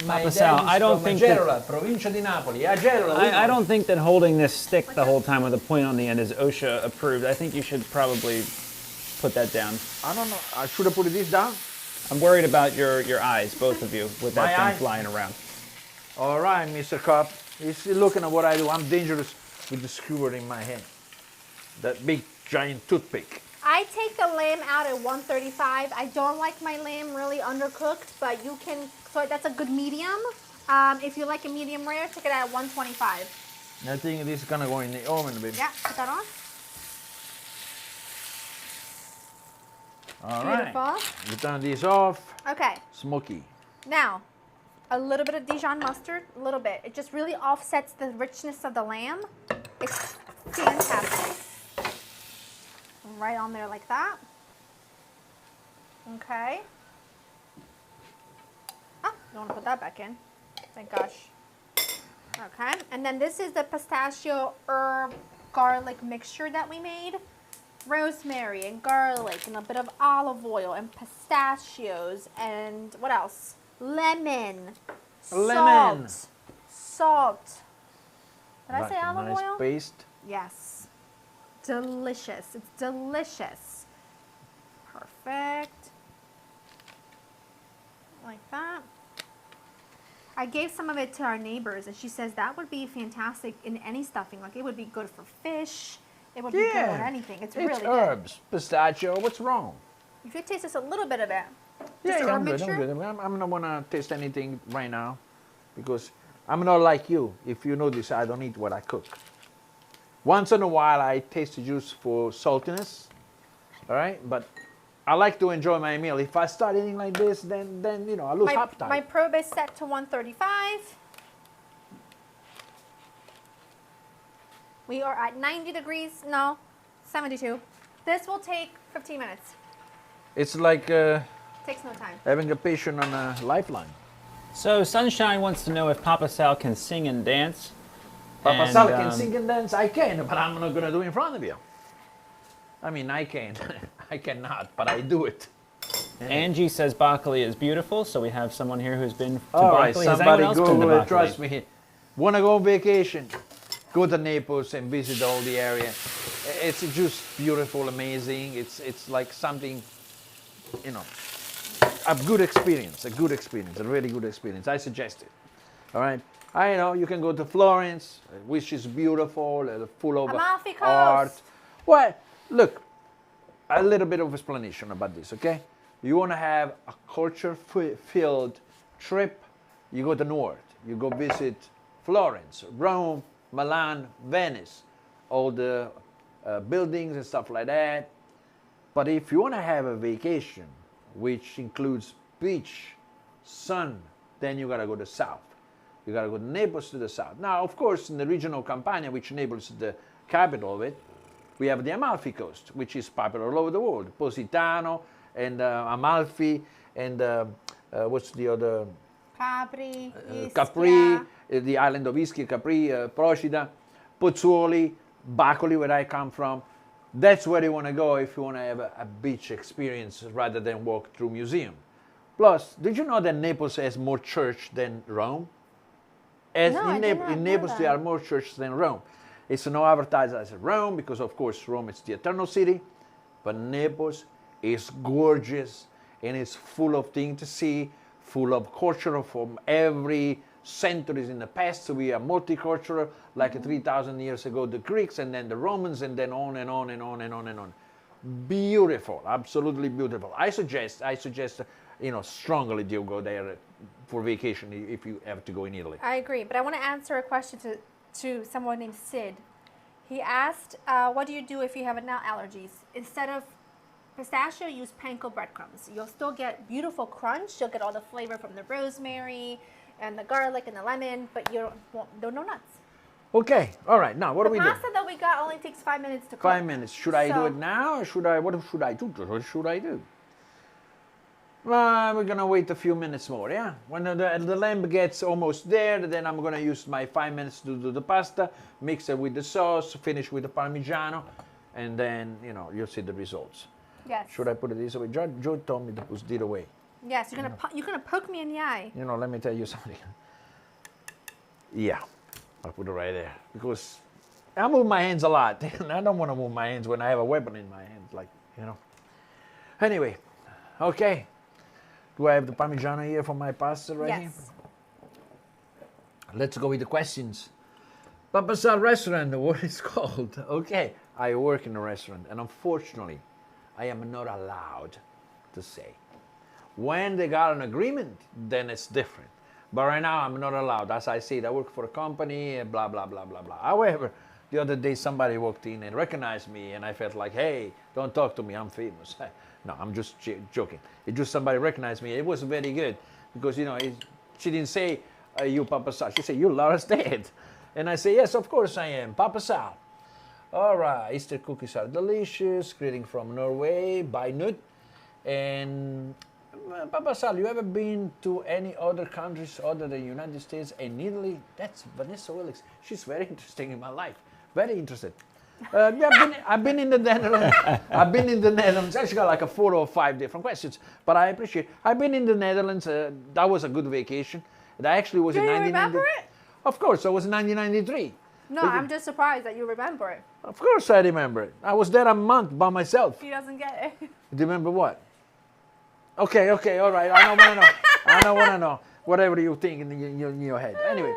My Papa Sal, dad is I don't from think Agerola, provincia di Napoli. Agerola. I don't think that holding this stick the whole time with a point on the end is OSHA approved. I think you should probably put that down. I don't know. I should have put this down. I'm worried about your eyes, both of you, with that My thing eye? flying around. All right, Mr. Cop. He's looking at what I do. I'm dangerous with the skewer in my hand. That big giant toothpick. I take the lamb out at 135. I don't like my lamb really undercooked, but you can, so that's a good medium. If you like a medium rare, take it out at 125. I think this is gonna go in the oven, baby. Yeah, put that on. All right. Beautiful. You turn this off. Okay, Smoky. now, a little bit of Dijon mustard, a little bit. It just really offsets the richness of the lamb. It's fantastic. Right on there like that. Okay. Oh, you don't want to put that back in. Thank gosh. Okay, and then this is the pistachio herb garlic mixture that we made. Rosemary and garlic and a bit of olive oil and pistachios and what else? Lemon. Lemon. Salt. Did I Like say a olive nice oil? paste. Yes. Delicious. It's delicious. Perfect. Like that. I gave some of it to our neighbors, and she says that would be fantastic in any stuffing. Like, it would be good for fish. It would be good with anything. It's really good. herbs, pistachio. What's wrong? If you taste just a little bit of it. Yeah, Just I'm herb good. mixture? I'm good. I'm not gonna taste anything right now because I'm not like you. If you notice, I don't eat what I cook. Once in a while, I taste the juice for saltiness. All right, but I like to enjoy my meal. If I start eating like this, then you know I lose appetite. My probe is set to 135. We are at 90 degrees. No, 72. This will take 15 minutes. It's like Takes no time. having a patient on a lifeline. So Sunshine wants to know if Papa Sal can sing and dance. Papa And, Sal can sing and dance. I can, but I'm not gonna do it in front of you. I mean, I can. I cannot, but I do it. Angie says broccoli is beautiful, so we have someone here who's been to All right, broccoli. Has somebody anyone else been to Google it. broccoli? Trust me. Wanna go on vacation? Go to Naples and visit all the area. It's just beautiful, amazing. It's like something, you know, a good experience, a really good experience. I suggest it. All right. I know you can go to Florence, which is beautiful, full of Amalfi Coast. art. Well, look, a little bit of explanation about this, okay? You want to have a culture-filled trip, you go to north. You go visit Florence, Rome, Milan, Venice, all the buildings and stuff like that. But if you want to have a vacation, which includes beach, sun, then you got to go to south. You got to go to Naples to the south. Now, of course, in the region of Campania, which Naples is the capital of it, we have the Amalfi Coast, which is popular all over the world. Positano and Amalfi and what's the other? Capri, Capri, Ischia. the island of Ischia, Capri, Procida, Pozzuoli, Bacoli, where I come from. That's where you want to go if you want to have a beach experience rather than walk through museum. Plus, did you know that Naples has more church than Rome? No, I did not in know Naples, that. there are more churches than Rome. It's no advertised as Rome because, of course, Rome is the eternal city. But Naples is gorgeous and it's full of things to see, full of culture from every centuries in the past. So we are multicultural, like 3,000 years ago, the Greeks and then the Romans and then on and on and on and on and on. Beautiful, absolutely beautiful. I suggest, you know, strongly you go there for vacation if you have to go in Italy. I agree, but I want to answer a question to someone named Sid. He asked, what do you do if you have nut allergies? Instead of pistachio, use panko breadcrumbs. You'll still get beautiful crunch. You'll get all the flavor from the rosemary and the garlic and the lemon, but you don't no nuts. Okay, all right. Now, what do we The do? pasta that we got only takes 5 minutes to cook. 5 minutes. Should I do So- it now or should I, what should I do? What should I do? Well, we're gonna wait a few minutes more, yeah? When the lamb gets almost there, then I'm gonna use my 5 minutes to do the pasta, mix it with the sauce, finish with the Parmigiano, and then, you know, you'll see the results. Yes. Should I put it this way? Joe told me to put it away. Yes, you're gonna poke me in the eye. You know, let me tell you something. Yeah, I'll put it right there because I move my hands a lot. And I don't want to move my hands when I have a weapon in my hand, like, you know. Anyway, okay. Do I have the Parmigiano here for my pasta right here? Yes. Let's go with the questions. Papa Sal restaurant, what is called? Okay, I work in a restaurant and unfortunately, I am not allowed to say. When they got an agreement, then it's different. But right now, I'm not allowed. As I said, I work for a company, blah, blah, blah, blah, blah. However, the other day, somebody walked in and recognized me, and I felt like, hey, don't talk to me, I'm famous. No, I'm just joking. It just somebody recognized me. It was very good because, you know, she didn't say, you Papa Sal. She said, you Laura's dad. And I say, yes, of course I am, Papa Sal. All right, Easter cookies are delicious. Greeting from Norway by Nut. And Papa Sal, you ever been to any other countries other than United States and Italy? That's Vanessa Willis. She's very interesting in my life. Very interested. Yeah, I've been in the Netherlands. I've been in the Netherlands. I actually got like a 4 or 5 different questions, but I appreciate. I've been in the Netherlands. That was a good vacation. And I actually was Do in you 1990. remember it? Of course, I was in 1993. No, I'm just surprised that you remember it. Of course, I remember it. I was there a month by myself. He doesn't get it. Do you remember what? Okay, all right. I don't want to know. I don't want to know. Whatever you think in your head. Anyway,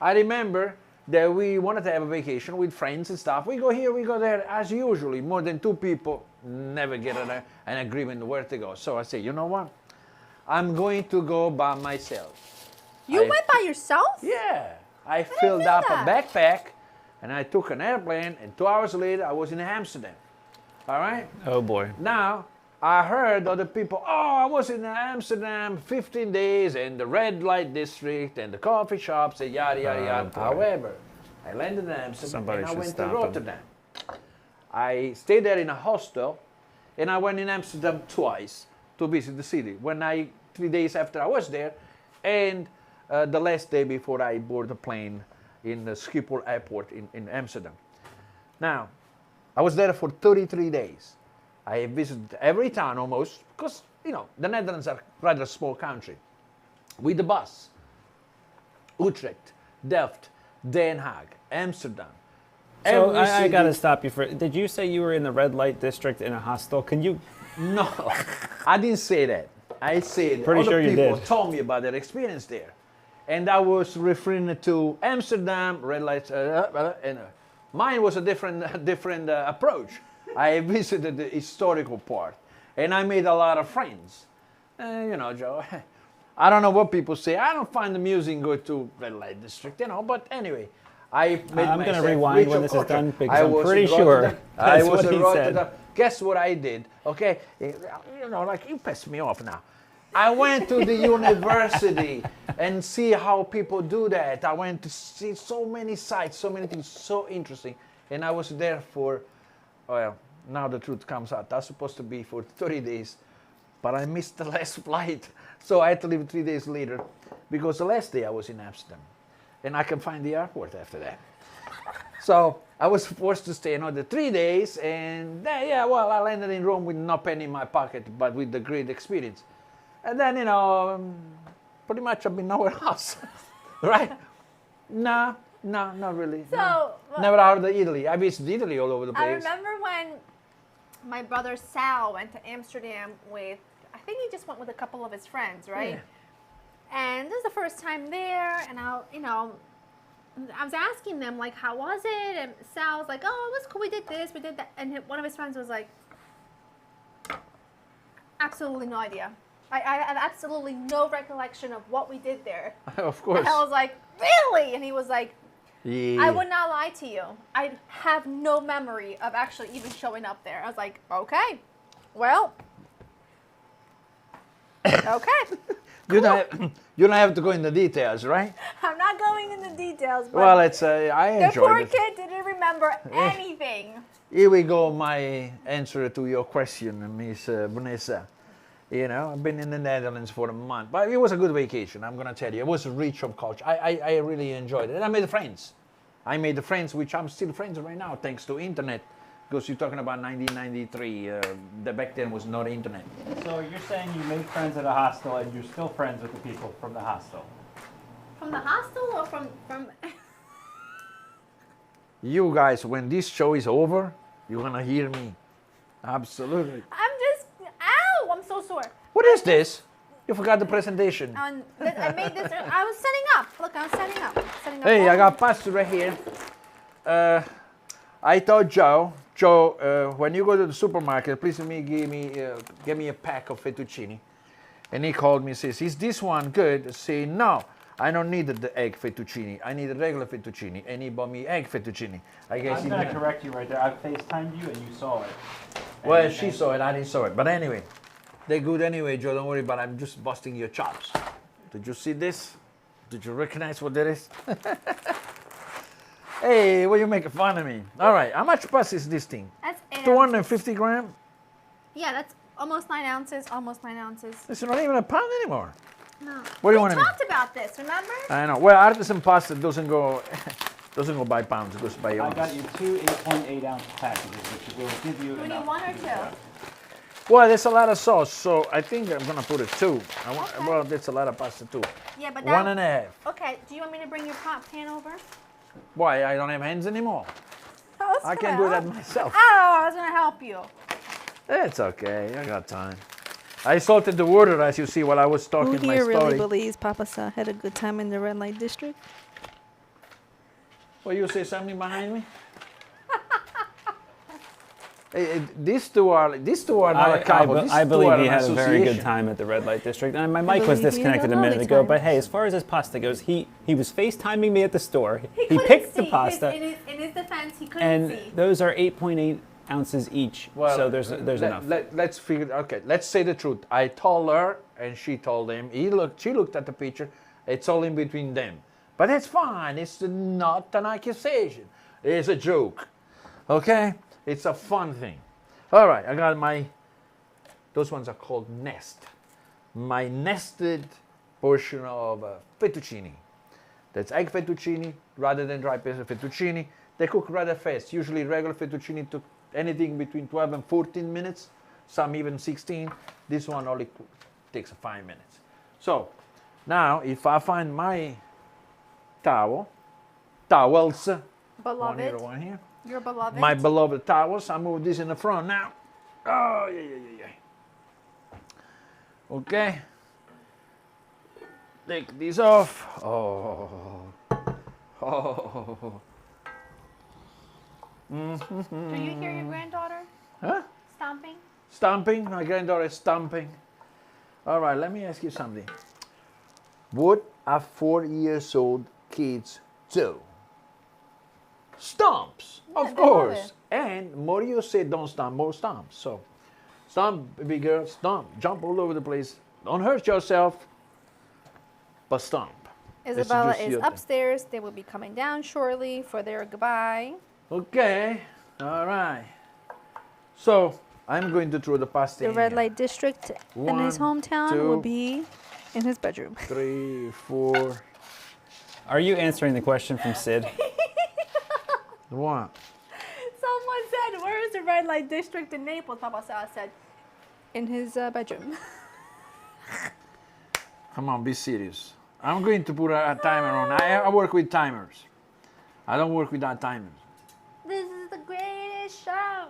I remember that we wanted to have a vacation with friends and stuff. We go here, we go there, as usually. More than 2 people never get an agreement where to go. So I say, you know what? I'm going to go by myself. You went by yourself? Yeah. I filled up that. a backpack and I took an airplane, and 2 hours later I was in Amsterdam. All right? Oh boy. Now, I heard other people, oh, I was in Amsterdam 15 days and the red light district and the coffee shops and yada, yada, yada. boy. However, I landed in Amsterdam Somebody and I should went to stop him. Rotterdam. I stayed there in a hostel and I went in Amsterdam twice to visit the city. 3 days after I was there, and the last day before I boarded the plane in the Schiphol airport in Amsterdam. Now, I was there for 33 days. I visited every town almost, because, the Netherlands are rather a small country. With the bus, Utrecht, Delft, Den Haag, Amsterdam. So Every I city- got to stop you for. Did you say you were in the red light district in a hostel? Can you? No, I didn't say that. I said Pretty other sure you people did. told me about their experience there. And I was referring to Amsterdam, red lights, and mine was a different approach. I visited the historical part, and I made a lot of friends. Joe, I don't know what people say. I don't find the music good to red light district, but anyway, I made I'm gonna myself rewind rich when of this is culture. done, because I I'm was pretty in sure Rotterdam. I that's was what in he said. Rotterdam. Guess what I did? Okay, like you pissed me off now. I went to the university and see how people do that. I went to see so many sites, so many things, so interesting. And I was there for, well, now the truth comes out. I was supposed to be for 30 days, but I missed the last flight. So I had to leave 3 days later, because the last day I was in Amsterdam. And I can find the airport after that. So I was forced to stay another 3 days, and I landed in Rome with no penny in my pocket, but with the great experience. And then, pretty much I've been nowhere else, right? No, not really. So, no. Never out of Italy. I visited Italy all over the place. I remember when my brother Sal went to Amsterdam with, I think he just went with a couple of his friends, right? Yeah. And this is the first time there, and I was asking them, like, how was it? And Sal was like, oh, it was cool, we did this, we did that. And one of his friends was like, absolutely no idea. I have absolutely no recollection of what we did there. Of course. And I was like, really? And he was like, Yeah. I would not lie to you. I have no memory of actually even showing up there. I was like, okay, well, okay. You don't have to go into details, right? I'm not going into details, but Well, it's I the poor enjoyed it. kid didn't remember anything. Here we go, my answer to your question, Miss Vanessa. I've been in the Netherlands for a month, but it was a good vacation, I'm going to tell you. It was rich of culture. I really enjoyed it. And I made friends. I made friends, which I'm still friends right now, thanks to internet. Because you're talking about 1993. Back then was not internet. So you're saying you made friends at a hostel, and you're still friends with the people from the hostel? From the hostel or from You guys, when this show is over, you're going to hear me. Absolutely. ow, I'm so sore. What is this? You forgot the presentation. I made this, I was setting up. Look, I was setting up. Hey, I got pasta right here. I told Joe, when you go to the supermarket, please give me a pack of fettuccine. And he called me and says, is this one good? I say, no, I don't need the egg fettuccine. I need the regular fettuccine. And he bought me egg fettuccine. I guess I'm he going to didn't. correct you right there. I FaceTimed you, and you saw it. Well, she saw it, I didn't saw it. But anyway, they're good anyway, Joe, don't worry, but I'm just busting your chops. Did you see this? Did you recognize what that is? Hey, what are you making fun of me? All right, how much pasta is this thing? That's 8 250 grams? Yeah, that's Almost 9 ounces. Almost 9 ounces. It's not even a pound anymore. No. What do you we want to talked about this, remember? I know. Well, artisan pasta doesn't go by pounds. It goes by I ounces. got you 2 8.8 ounce packages, which will give you Do we enough. need 1 or 2? Well, there's a lot of sauce, so I think I'm gonna put it 2. Okay. Well, that's a lot of pasta too. Yeah, but 1.5. Okay, do you want me to bring your pan over? Why? I don't have hands anymore. I can do that myself. Oh, I was gonna help you. It's okay. I got time. I salted the water, as you see, while I was Who talking my here story. really believes Papa Sa had a good time in the red light district? Well, you say something behind me? These two are not a couple. These I two believe are he an had a very good association. time at the red light district. And my mic was believe he had a disconnected a minute lovely ago, time. but hey, as far as his pasta goes, he was FaceTiming me at the store. He couldn't picked see. the pasta, In his defense, he couldn't and see. those are 8.8 ounces each. Well, so there's enough. Let's figure. Okay, let's say the truth. I told her, and she told him. She looked at the picture. It's all in between them, but it's fine. It's not an accusation. It's a joke. Okay, it's a fun thing. All right, I got my. Those ones are called nest. My nested portion of fettuccine. That's egg fettuccine rather than dry pasta fettuccine. They cook rather fast. Usually regular fettuccine took anything between 12 and 14 minutes, some even 16. This one only takes 5 minutes. So now if I find my towels, one here, Beloved, one here, your beloved. my beloved towels, I move this in the front now. Oh, yeah. Okay. Take these off. Oh. Do you hear your granddaughter Huh? stomping? Stomping. My granddaughter is stomping. All right, let me ask you something. What are 4-year-old kids do? Stomps, Yeah, of they love course. it. And Mario said don't stomp, more stomps. So stomp, baby girl, stomp, jump all over the place. Don't hurt yourself, but stomp. Isabella Introduce is you to- upstairs. They will be coming down shortly for their goodbye. Okay, all right. So I'm going to throw the pasta The in red here. light district in his 1, hometown 2, will be in his bedroom. 3, 4, Are you answering the question from Sid? 1. Someone said, "Where is the red light district in Naples?" Papa Sal said, In his bedroom. Come on, be serious. I'm going to put a timer on. I work with timers. I don't work without timers. "This is the greatest show."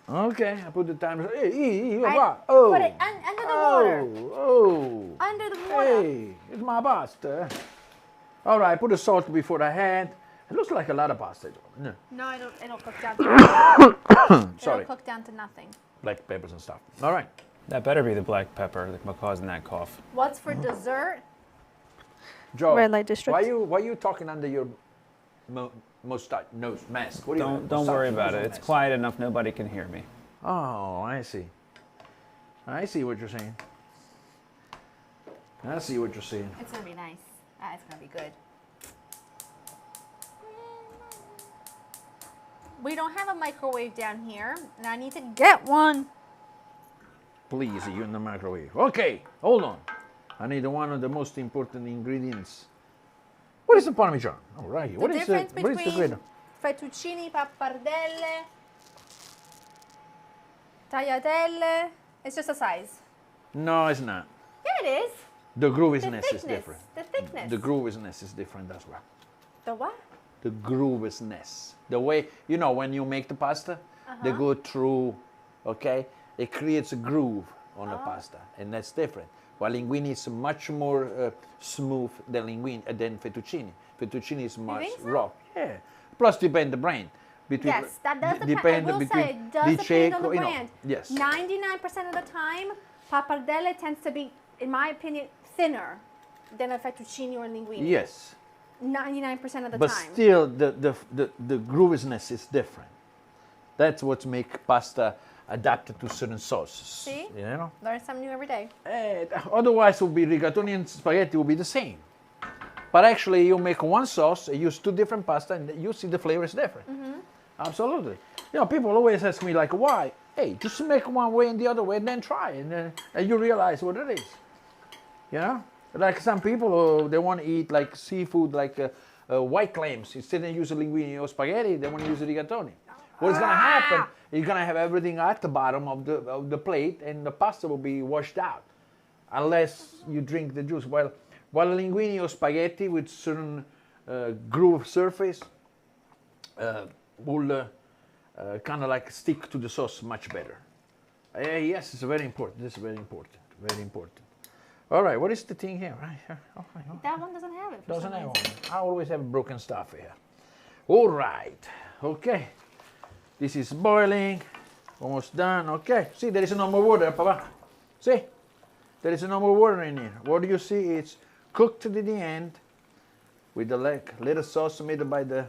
Okay, I put the timer. Hey, I what? Oh, put it under the water. Oh, Under the water. hey, it's my pasta. All right, put the salt before I had. It looks like a lot of pasta. No, No, it'll cook down to nothing. sorry, It'll cook down to nothing. black peppers and stuff. All right. That better be the black pepper that's causing that cough. What's for dessert? Joe, Red light district. Why you talking under your mustache, nose, mask? What do you Don't worry mustache, about nose, it. or It's mask? quiet enough nobody can hear me. Oh, I see. I see what you're saying. I see what you're saying. It's gonna be nice. It's gonna be good. We don't have a microwave down here, and I need to get one. Please, you in the microwave. Okay, hold on. I need one of the most important ingredients. What is the Parmesan? Oh, right here. The What is difference what is the between greater? fettuccine, pappardelle, tagliatelle, it's just a size. No, it's not. Yeah, it is. The The grooviness is thickness. different. The thickness. The grooviness is different as well. The what? The grooviness. The way, you know, when you make the pasta, they go through, okay? It creates a groove on the pasta, and that's different. While linguine is much more smooth than than fettuccine. Fettuccine is much think so? raw. Yeah. Plus, depend the brand. Between, Yes, that does d- depend. I will between say it does di depend on the Cecco, you know, brand. yes. 99% of the time, pappardelle tends to be, in my opinion, thinner than a fettuccine or linguine. Yes. 99% of the But time. still, the grooviness is different. That's what makes pasta adapted to certain sauces. See? You know? Learn something new every day. Otherwise, it would be rigatoni and spaghetti will be the same. But actually, you make one sauce, you use 2 different pasta, and you see the flavor is different. Absolutely. You know, people always ask me like, why? Hey, just make one way and the other way, and then try, and then you realize what it is. You know, like some people, they want to eat like seafood, like white clams. Instead of using linguine or spaghetti, they want to use rigatoni. What's gonna happen? You're gonna have everything at the bottom of the plate, and the pasta will be washed out, unless you drink the juice. While linguine or spaghetti with certain groove surface will kind of like stick to the sauce much better. Yes, it's very important. This is very important. Very important. All right, what is the thing here? Right here. Oh, That one doesn't have it. doesn't have one. I always have broken stuff here. All right. Okay. This is boiling. Almost done. Okay. See, there is no more water, Papa. See? There is no more water in here. What do you see? It's cooked to the end with the little sauce made by the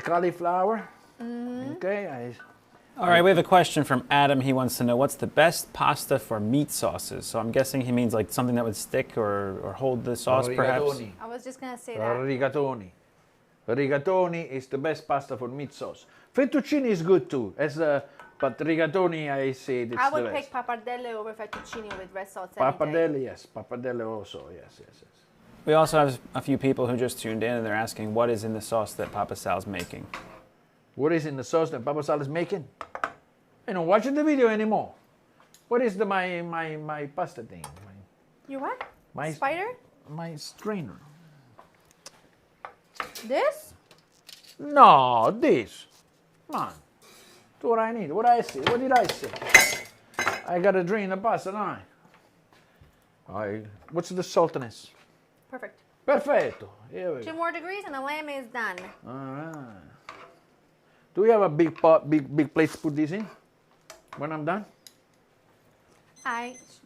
cauliflower. Okay. All right, we have a question from Adam. He wants to know what's the best pasta for meat sauces. So I'm guessing he means like something that would stick or hold the sauce, perhaps. Rigatoni. I was just gonna say that. Rigatoni. Rigatoni is the best pasta for meat sauce. Fettuccine is good too, but rigatoni, I say it's I the would best. pick pappardelle over fettuccine with red sauce. any day. Pappardelle, yes. Pappardelle also, yes. We also have a few people who just tuned in and they're asking what is in the sauce that Papa Sal's making. What is in the sauce that Papa Sal is making? I don't watch the video anymore. What is my pasta thing? You what? My Spider? My strainer. This? No, this. Come on. Do what I need. What I say? What did I say? I gotta drain the pasta, don't I? What's the saltiness? Perfect. Perfetto. Here we 2 go. more degrees and the lamb is done. All right. Do we have a big pot, big plate to put this in? When I'm done? Lamb is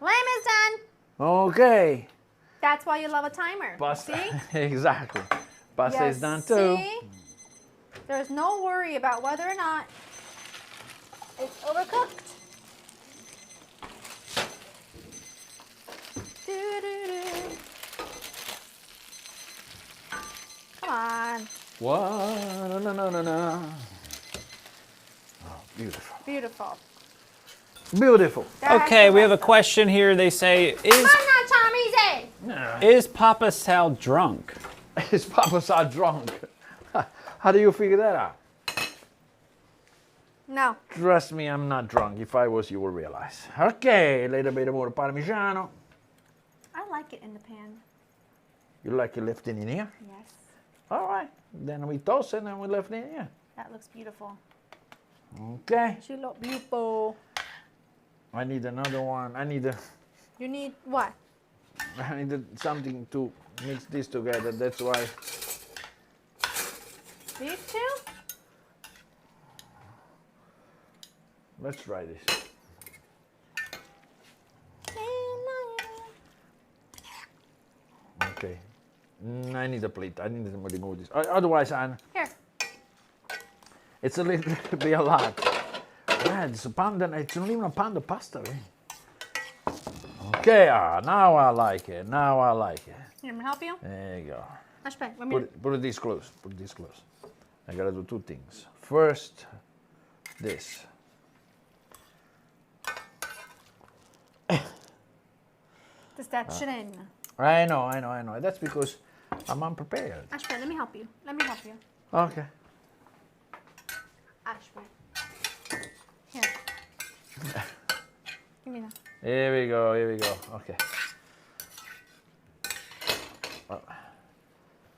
done. Okay. That's why you love a timer. Pasta. See? Exactly. Pasta Yes, is done too. See? There's no worry about whether or not it's overcooked. Doo-doo-doo. Come on. What? No. Oh, beautiful. Beautiful. Beautiful. That's Okay, the we have a rest of it. question here. They say, Come on now, Tommy, is Papa Sal drunk? His papas are drunk. How do you figure that out? No. Trust me, I'm not drunk. If I was, you will realize. Okay, a little bit more Parmigiano. I like it in the pan. You like it left in here? Yes. All right. Then we toast it and then we left it in here. That looks beautiful. Okay. She look beautiful. I need another one. You need what? I need something to mix this together. That's why. These two? Let's try this. Okay. I need a plate. I need to remove this. Otherwise, Here. it's a little bit a lot. Yeah, it's a pound. It's not even a pound of pasta. Eh? Okay. Now I like it. Now I like it. Here, let me help you. There you go. Aspetta, let me. Put this close. Put this close. I gotta do 2 things. First, this. Fettuccine. I know. That's because I'm unprepared. Aspetta, let me help you. Okay. Aspetta. Here. Give me that. Here we go. Okay.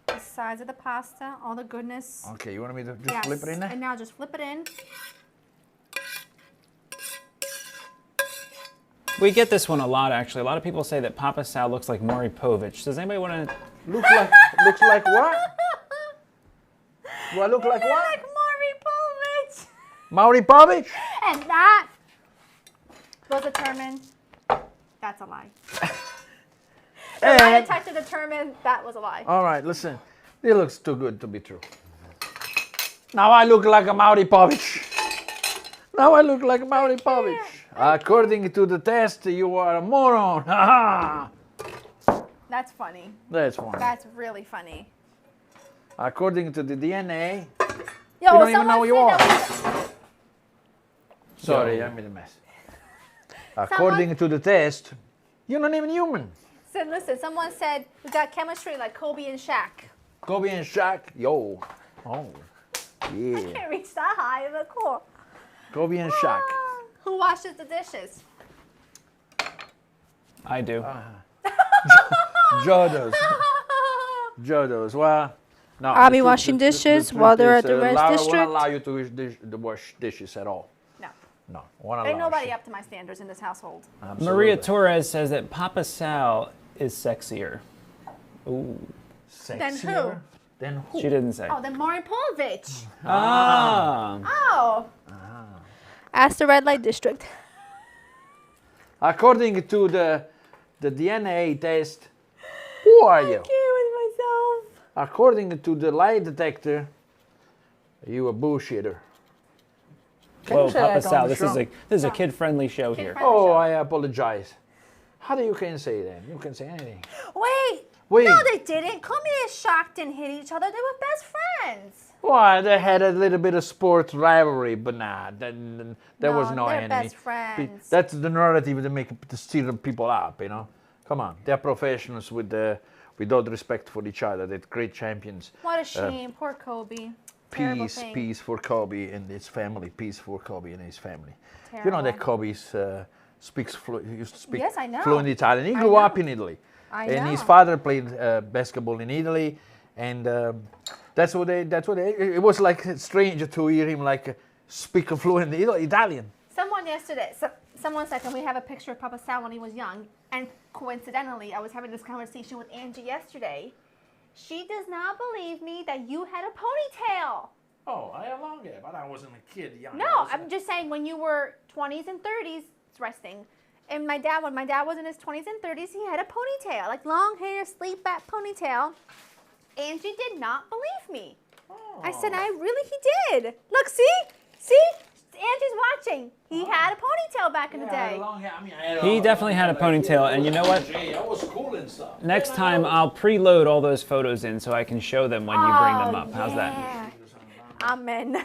The size of the pasta, all the goodness. Okay, you want me to just Yes. flip it in there? And now just flip it in. We get this one a lot, actually. A lot of people say that Papa Sal looks like Maury Povich. Does anybody want to... Looks like what? Do I look like what? Like Maury Povich. Maury Povich? And that was determined. That's a lie. I And, tried to determine that was a lie. all right, listen. It looks too good to be true. Now I look like a Maury Povich. According to the test, you are a moron. That's funny. That's one. That's really funny. According to the DNA, Yo, You don't even someone know who you said are. that Sorry, I made a mess. According to the test, you're not even human. So listen, someone said we got chemistry like Kobe and Shaq. Kobe and Shaq, yo. Oh, yeah. Can't reach that high, but cool. Kobe and Shaq. Ah, who washes the dishes? I do. Joe does. Joe does. Well, no. I'll the be truth- washing the dishes truth while they're is, at the Red Laura District. won't allow you to wash dishes at all. No. No, won't Ain't allow nobody you. up to my standards in this household. Absolutely. Maria Torres says that Papa Sal is sexier. Ooh. Then who? Sexier? Then who? She didn't say. Oh, then Maury Povich. Ah. Oh. Ask the red light district. According to the DNA test, who are you? I can't with myself. According to the lie detector, you a bullshitter. Can Whoa, you say Papa that on Sal, the this is show? a kid-friendly show here. Kid-friendly. Oh, show. I apologize. How do you can say that? You can say anything. Wait. Wait. No, they didn't. Kobe and Shaq didn't hit each other. They were best friends. Well, they had a little bit of sports rivalry, but nah, there was no they're enemy. best friends. That's the narrative to steer people up, you know. Come on, they're professionals with all the respect for each other. They're great champions. What a shame. Poor Kobe. Terrible Peace, thing. peace for Kobe and his family. Peace for Kobe and his family. You know Terrible. that Kobe used to speak Yes, I know. fluent Italian. He I grew know. up in Italy, I and his know. father played basketball in Italy, and that's what they. It was like strange to hear him like speak fluent Italian. Someone yesterday, someone said, can we have a picture of Papa Sal when he was young? And coincidentally, I was having this conversation with Angie yesterday. She does not believe me that you had a ponytail. Oh, I had long hair, but I wasn't a kid young. No, I'm just saying when you were 20s and 30s, it's resting. And when my dad was in his 20s and 30s, he had a ponytail, like long hair, sleek back ponytail. Angie did not believe me. I said, he did. Look, see? Angie's watching. He had a ponytail back in the I had day. long hair. I mean, I had He definitely had a ponytail, and you know what? I was cool and stuff. Next time I'll preload all those photos in so I can show them when you bring them up. How's that? Yeah. Amen.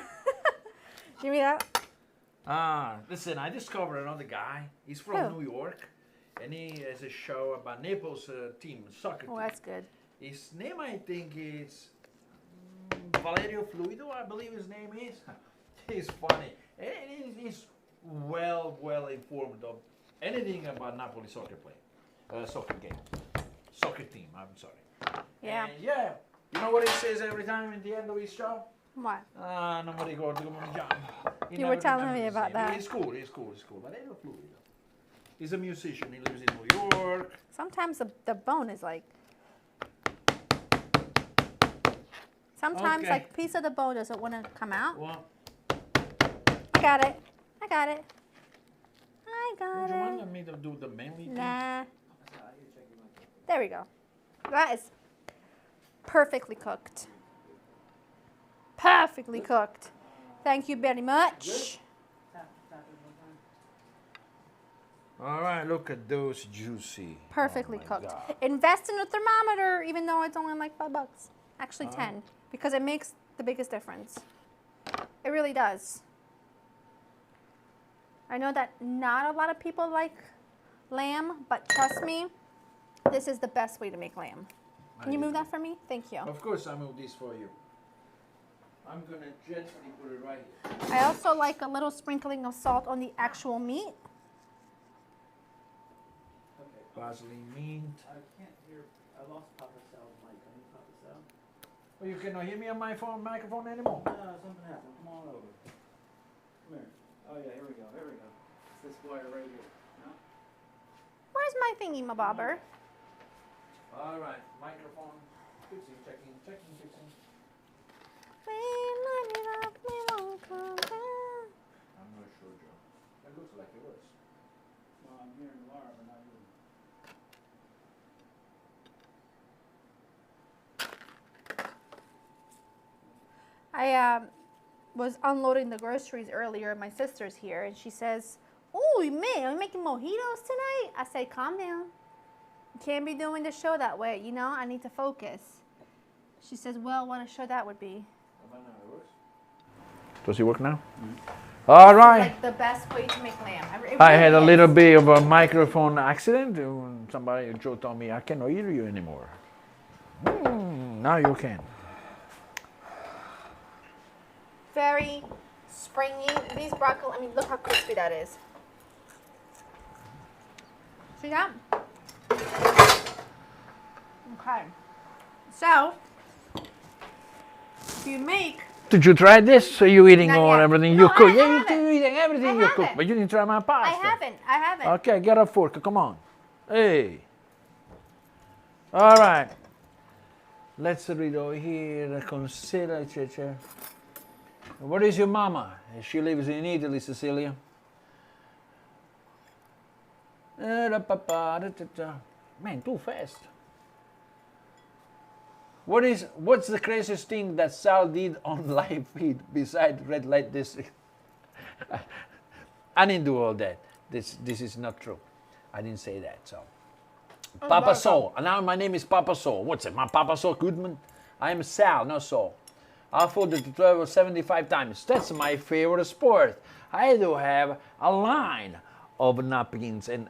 Give me that. Listen, I discovered another guy. He's from Who? New York, and he has a show about Naples team, soccer Oh, team. that's good. His name, I think, is Valerio Fluido, I believe his name is. He's funny. And he's well informed of anything about Napoli soccer team, I'm sorry. Yeah. And yeah, you know what he says every time at the end of his show? What? Non mi ricordo come mi chiama. He You were never telling remembers me his about name. that. He's cool. Valerio Fluido. He's a musician. He lives in New York. Sometimes the bone is like. Sometimes Okay. like piece of the bone doesn't want to come out. Well, I got it. I got it. would you want me to do the manly thing? Nah. There we go. That is perfectly cooked. Perfectly cooked. Thank you very much. All right, look at those juicy. Perfectly Oh my cooked. God. Invest in a thermometer, even though it's only like $5. Actually, 10, because it makes the biggest difference. It really does. I know that not a lot of people like lamb, but trust me, this is the best way to make lamb. Can you move that for me? Thank you. Of course, I move this for you. I'm gonna gently put it right here. I also like a little sprinkling of salt on the actual meat. Parsley, mint. I can't hear. I lost Papa Sal's mic. I need Papa Sal. Oh, you cannot hear me on my microphone anymore. No, something happened. Come on over. Come here. Oh yeah, here we go. It's this wire right here. No? Where's my thingy, my bobber? All right, microphone. Fixing, checking. I'm not sure, Joe. It looks like it was. Well, I'm hearing Laura, but not you. I was unloading the groceries earlier. My sister's here, and she says, "Oh, man, are you making mojitos tonight?" I said, "Calm down. You can't be doing the show that way. You know, I need to focus." She says, "Well, what a show that would be." Am I not yours? Does it work now? All right. Like the best way to make lamb. It I had a really little is. bit of a microphone accident. Somebody, Joe told me, I cannot hear you anymore. Now you can. Very springy. These broccoli, I mean, look how crispy that is. See that? Okay. So, if you make, Did you try this? So you eating Not all yet. everything No, you cook? I Yeah, haven't. you're eating everything I you cook, haven't. but you didn't try my I pasta. haven't. Okay, get a fork. Come on. Hey. All right. Let's read over here. Consider. What is your mama? She lives in Italy, Cecilia. Man, too fast. What's the craziest thing that Sal did on live feed besides red light district? I didn't do all that. This is not true. I didn't say that. So, Papa Saul. Now my name is Papa Saul. What's it? My Papa Saul Goodman. I am Sal, not Saul. I folded to travel 75 times. That's my favorite sport. I do have a line of napkins and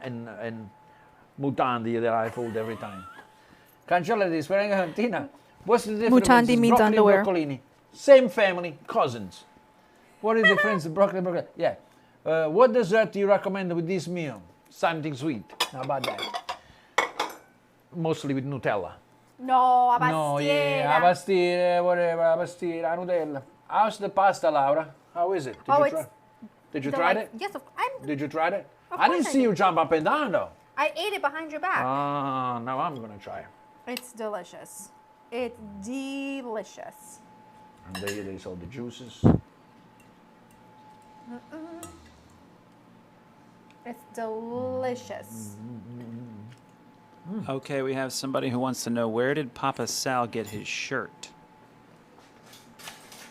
mutandi that I fold every time. Cancella di Argentina. What's the difference? Mutandi between means broccoli and underwear. broccolini? Same family, cousins. What is the difference in broccoli and broccolini? Yeah. What dessert do you recommend with this meal? Something sweet. How about that? Mostly with Nutella. no, a No, pastiera. yeah, a pastiera, whatever, a pastiera, Nutella. How's the pasta, Laura? How is it? Did you try it? Yes, Did you try it? Of I didn't course I see you did. jump up and down though. I ate it behind your back. Now I'm gonna try it. It's delicious. It's delicious. And there's all the juices. It's delicious. Okay, we have somebody who wants to know, where did Papa Sal get his shirt?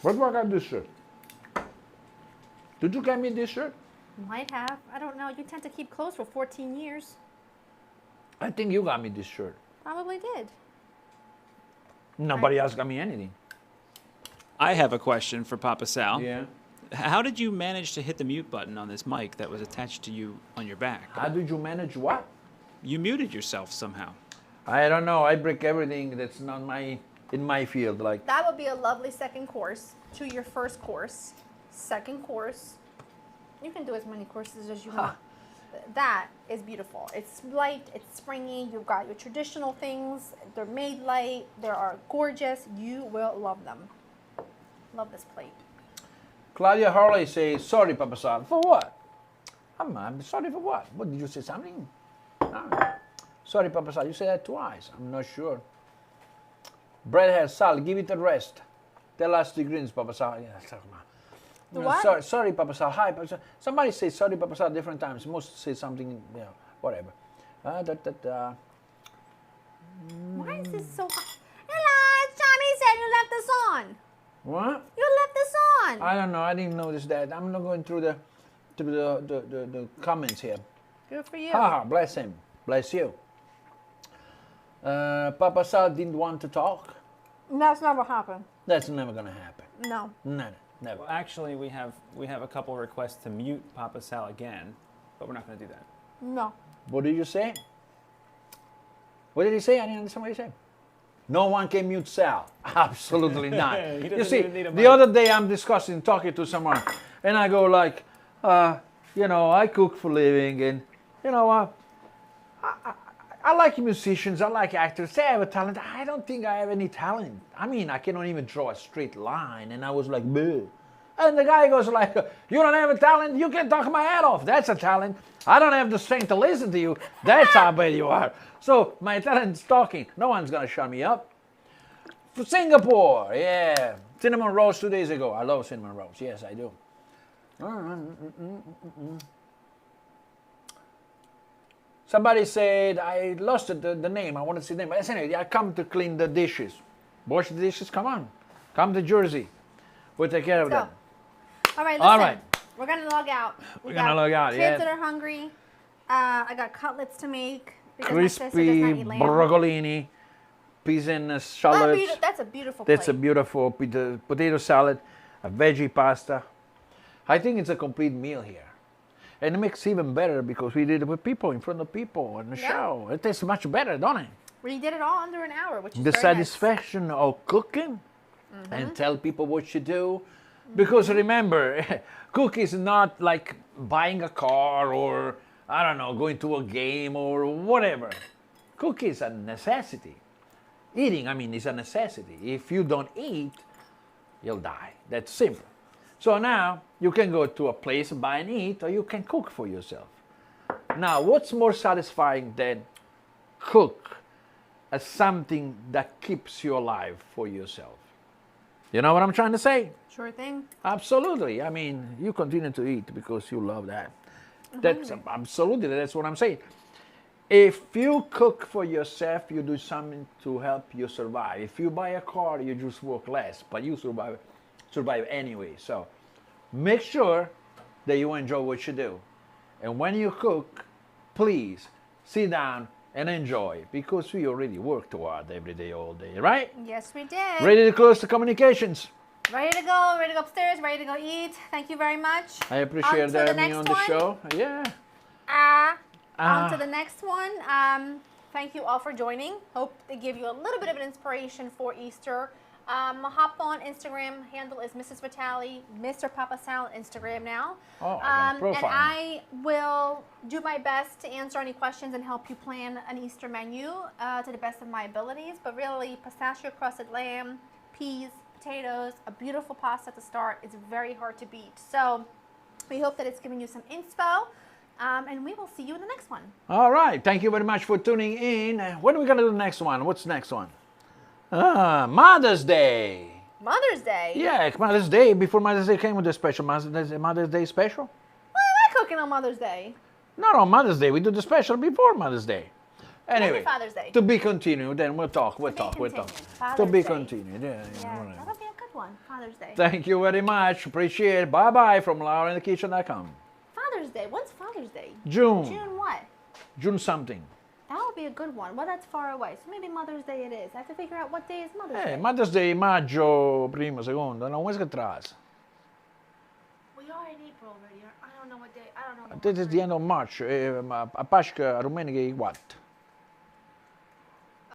Where do I got this shirt? Did you get me this shirt? Might have. I don't know. You tend to keep clothes for 14 years. I think you got me this shirt. Probably did. Nobody else got me anything. I have a question for Papa Sal. Yeah. How did you manage to hit the mute button on this mic that was attached to you on your back? How did you manage what? You muted yourself somehow. I don't know. I break everything that's not in my field. Like That would be a lovely second course to your first course. Second course. You can do as many courses as you want. That is beautiful. It's light, it's springy, you've got your traditional things, they're made light, they are gorgeous. You will love them. Love this plate. Claudia Harley says, sorry, Papa Sal. For what? I'm sorry for what? What, did you say something? No. Sorry, Papa Sal. You said that twice. I'm not sure. Bread has Sal. Give it a rest. Tell us the greens, Papa Sal. Yeah, talk about. The what? Sorry, Papa Sal. Hi, Papa Sal. Somebody says sorry, Papa Sal, different times. Most say something, you know, whatever. Why is this so hot? Ella, Johnny said you left this on. What? You left this on. I don't know. I didn't notice that. I'm not going through the comments here. Good for you. Ha, bless him. Bless you. Papa Sal didn't want to talk. That's never happened. That's never gonna happen. No. No, never. Well, actually, we have a couple requests to mute Papa Sal again, but we're not going to do that. No. What did you say? What did he say? I didn't understand what he said. No one can mute Sal. Absolutely not. He You doesn't see, even need a the mic. other day I'm talking to someone, and I go like, you know, I cook for a living, and you know, I like musicians, I like actors. They have a talent. I don't think I have any talent. I mean, I cannot even draw a straight line. And I was like, boo. And the guy goes like, you don't have a talent? You can talk my head off. That's a talent. I don't have the strength to listen to you. That's how bad you are. So my talent's talking. No one's going to shut me up. For Singapore, yeah. Cinnamon rolls 2 days ago. I love cinnamon rolls. Yes, I do. Somebody said, I lost the name. I want to see the name. But anyway, I come to clean the dishes. Wash the dishes, come on. Come to Jersey. We'll take care of Let's them. go. All right, listen. All right. We're going to log out. We're gonna log out, kids yeah. that are hungry. I got cutlets to make. Because my sister does Crispy not eat lamb. broccolini, peas and shallots. That's a beautiful That's a plate. beautiful potato salad, a veggie pasta. I think it's a complete meal here. And it makes it even better because we did it with people, in front of people, on the Yeah. show. It tastes much better, don't it? We did it all under an hour, which is The very satisfaction of cooking and tell people what you do. Because remember, cook is not like buying a car or, I don't know, going to a game or whatever. Cook is a necessity. Eating, I mean, is a necessity. If you don't eat, you'll die. That's simple. So now you can go to a place, buy and eat, or you can cook for yourself. Now, what's more satisfying than cook as something that keeps you alive for yourself? You know what I'm trying to say? nice. Sure thing. Absolutely. I mean, you continue to eat because you love that. That's absolutely, that's what I'm saying. If you cook for yourself, you do something to help you survive. If you buy a car, you just work less, but you survive anyway. So make sure that you enjoy what you do. And when you cook, please sit down and enjoy, because we already work hard every day, all day, right? Yes, we did. Ready to close the communications? Ready to go upstairs, ready to go eat. Thank you very much. I appreciate On to the having me next on the one. show. Yeah. On to the next one. Thank you all for joining. Hope they give you a little bit of an inspiration for Easter. Hop on Instagram. Handle is Mrs. Vitale, Mr. Papa Sal on Instagram now. Oh, I got a And profile. I will do my best to answer any questions and help you plan an Easter menu to the best of my abilities. But really, pistachio crusted lamb, peas, potatoes, a beautiful pasta to start. It's very hard to beat. So we hope that it's giving you some inspo. And we will see you in the next one. All right. Thank you very much for tuning in. When are we going to do the next one? What's the next one? Mother's Day. Mother's Day. Yeah, Mother's Day. Before Mother's Day came with a special Mother's Day special. Why am I cooking on Mother's Day? Not on Mother's Day. We do the special before Mother's Day. Anyway, Father's Day. to be continued. Then we'll talk. We'll be talk. continued. To Father's be Day. continued. Yeah. Yeah, All right. that'll be a good one. Father's Day. Thank you very much. Appreciate it. Bye bye from LauraInTheKitchen.com. Father's Day. When's Father's Day? June. June what? June something. That would be a good one. Well, that's far away. So maybe Mother's Day it is. I have to figure out what day is Mother's Day. Mother's Day, maggio, primo, secondo, no, un mese atrás. We are in April already. I don't know what day. I don't know. This is the end of March. A Pascha, Rumenica, what?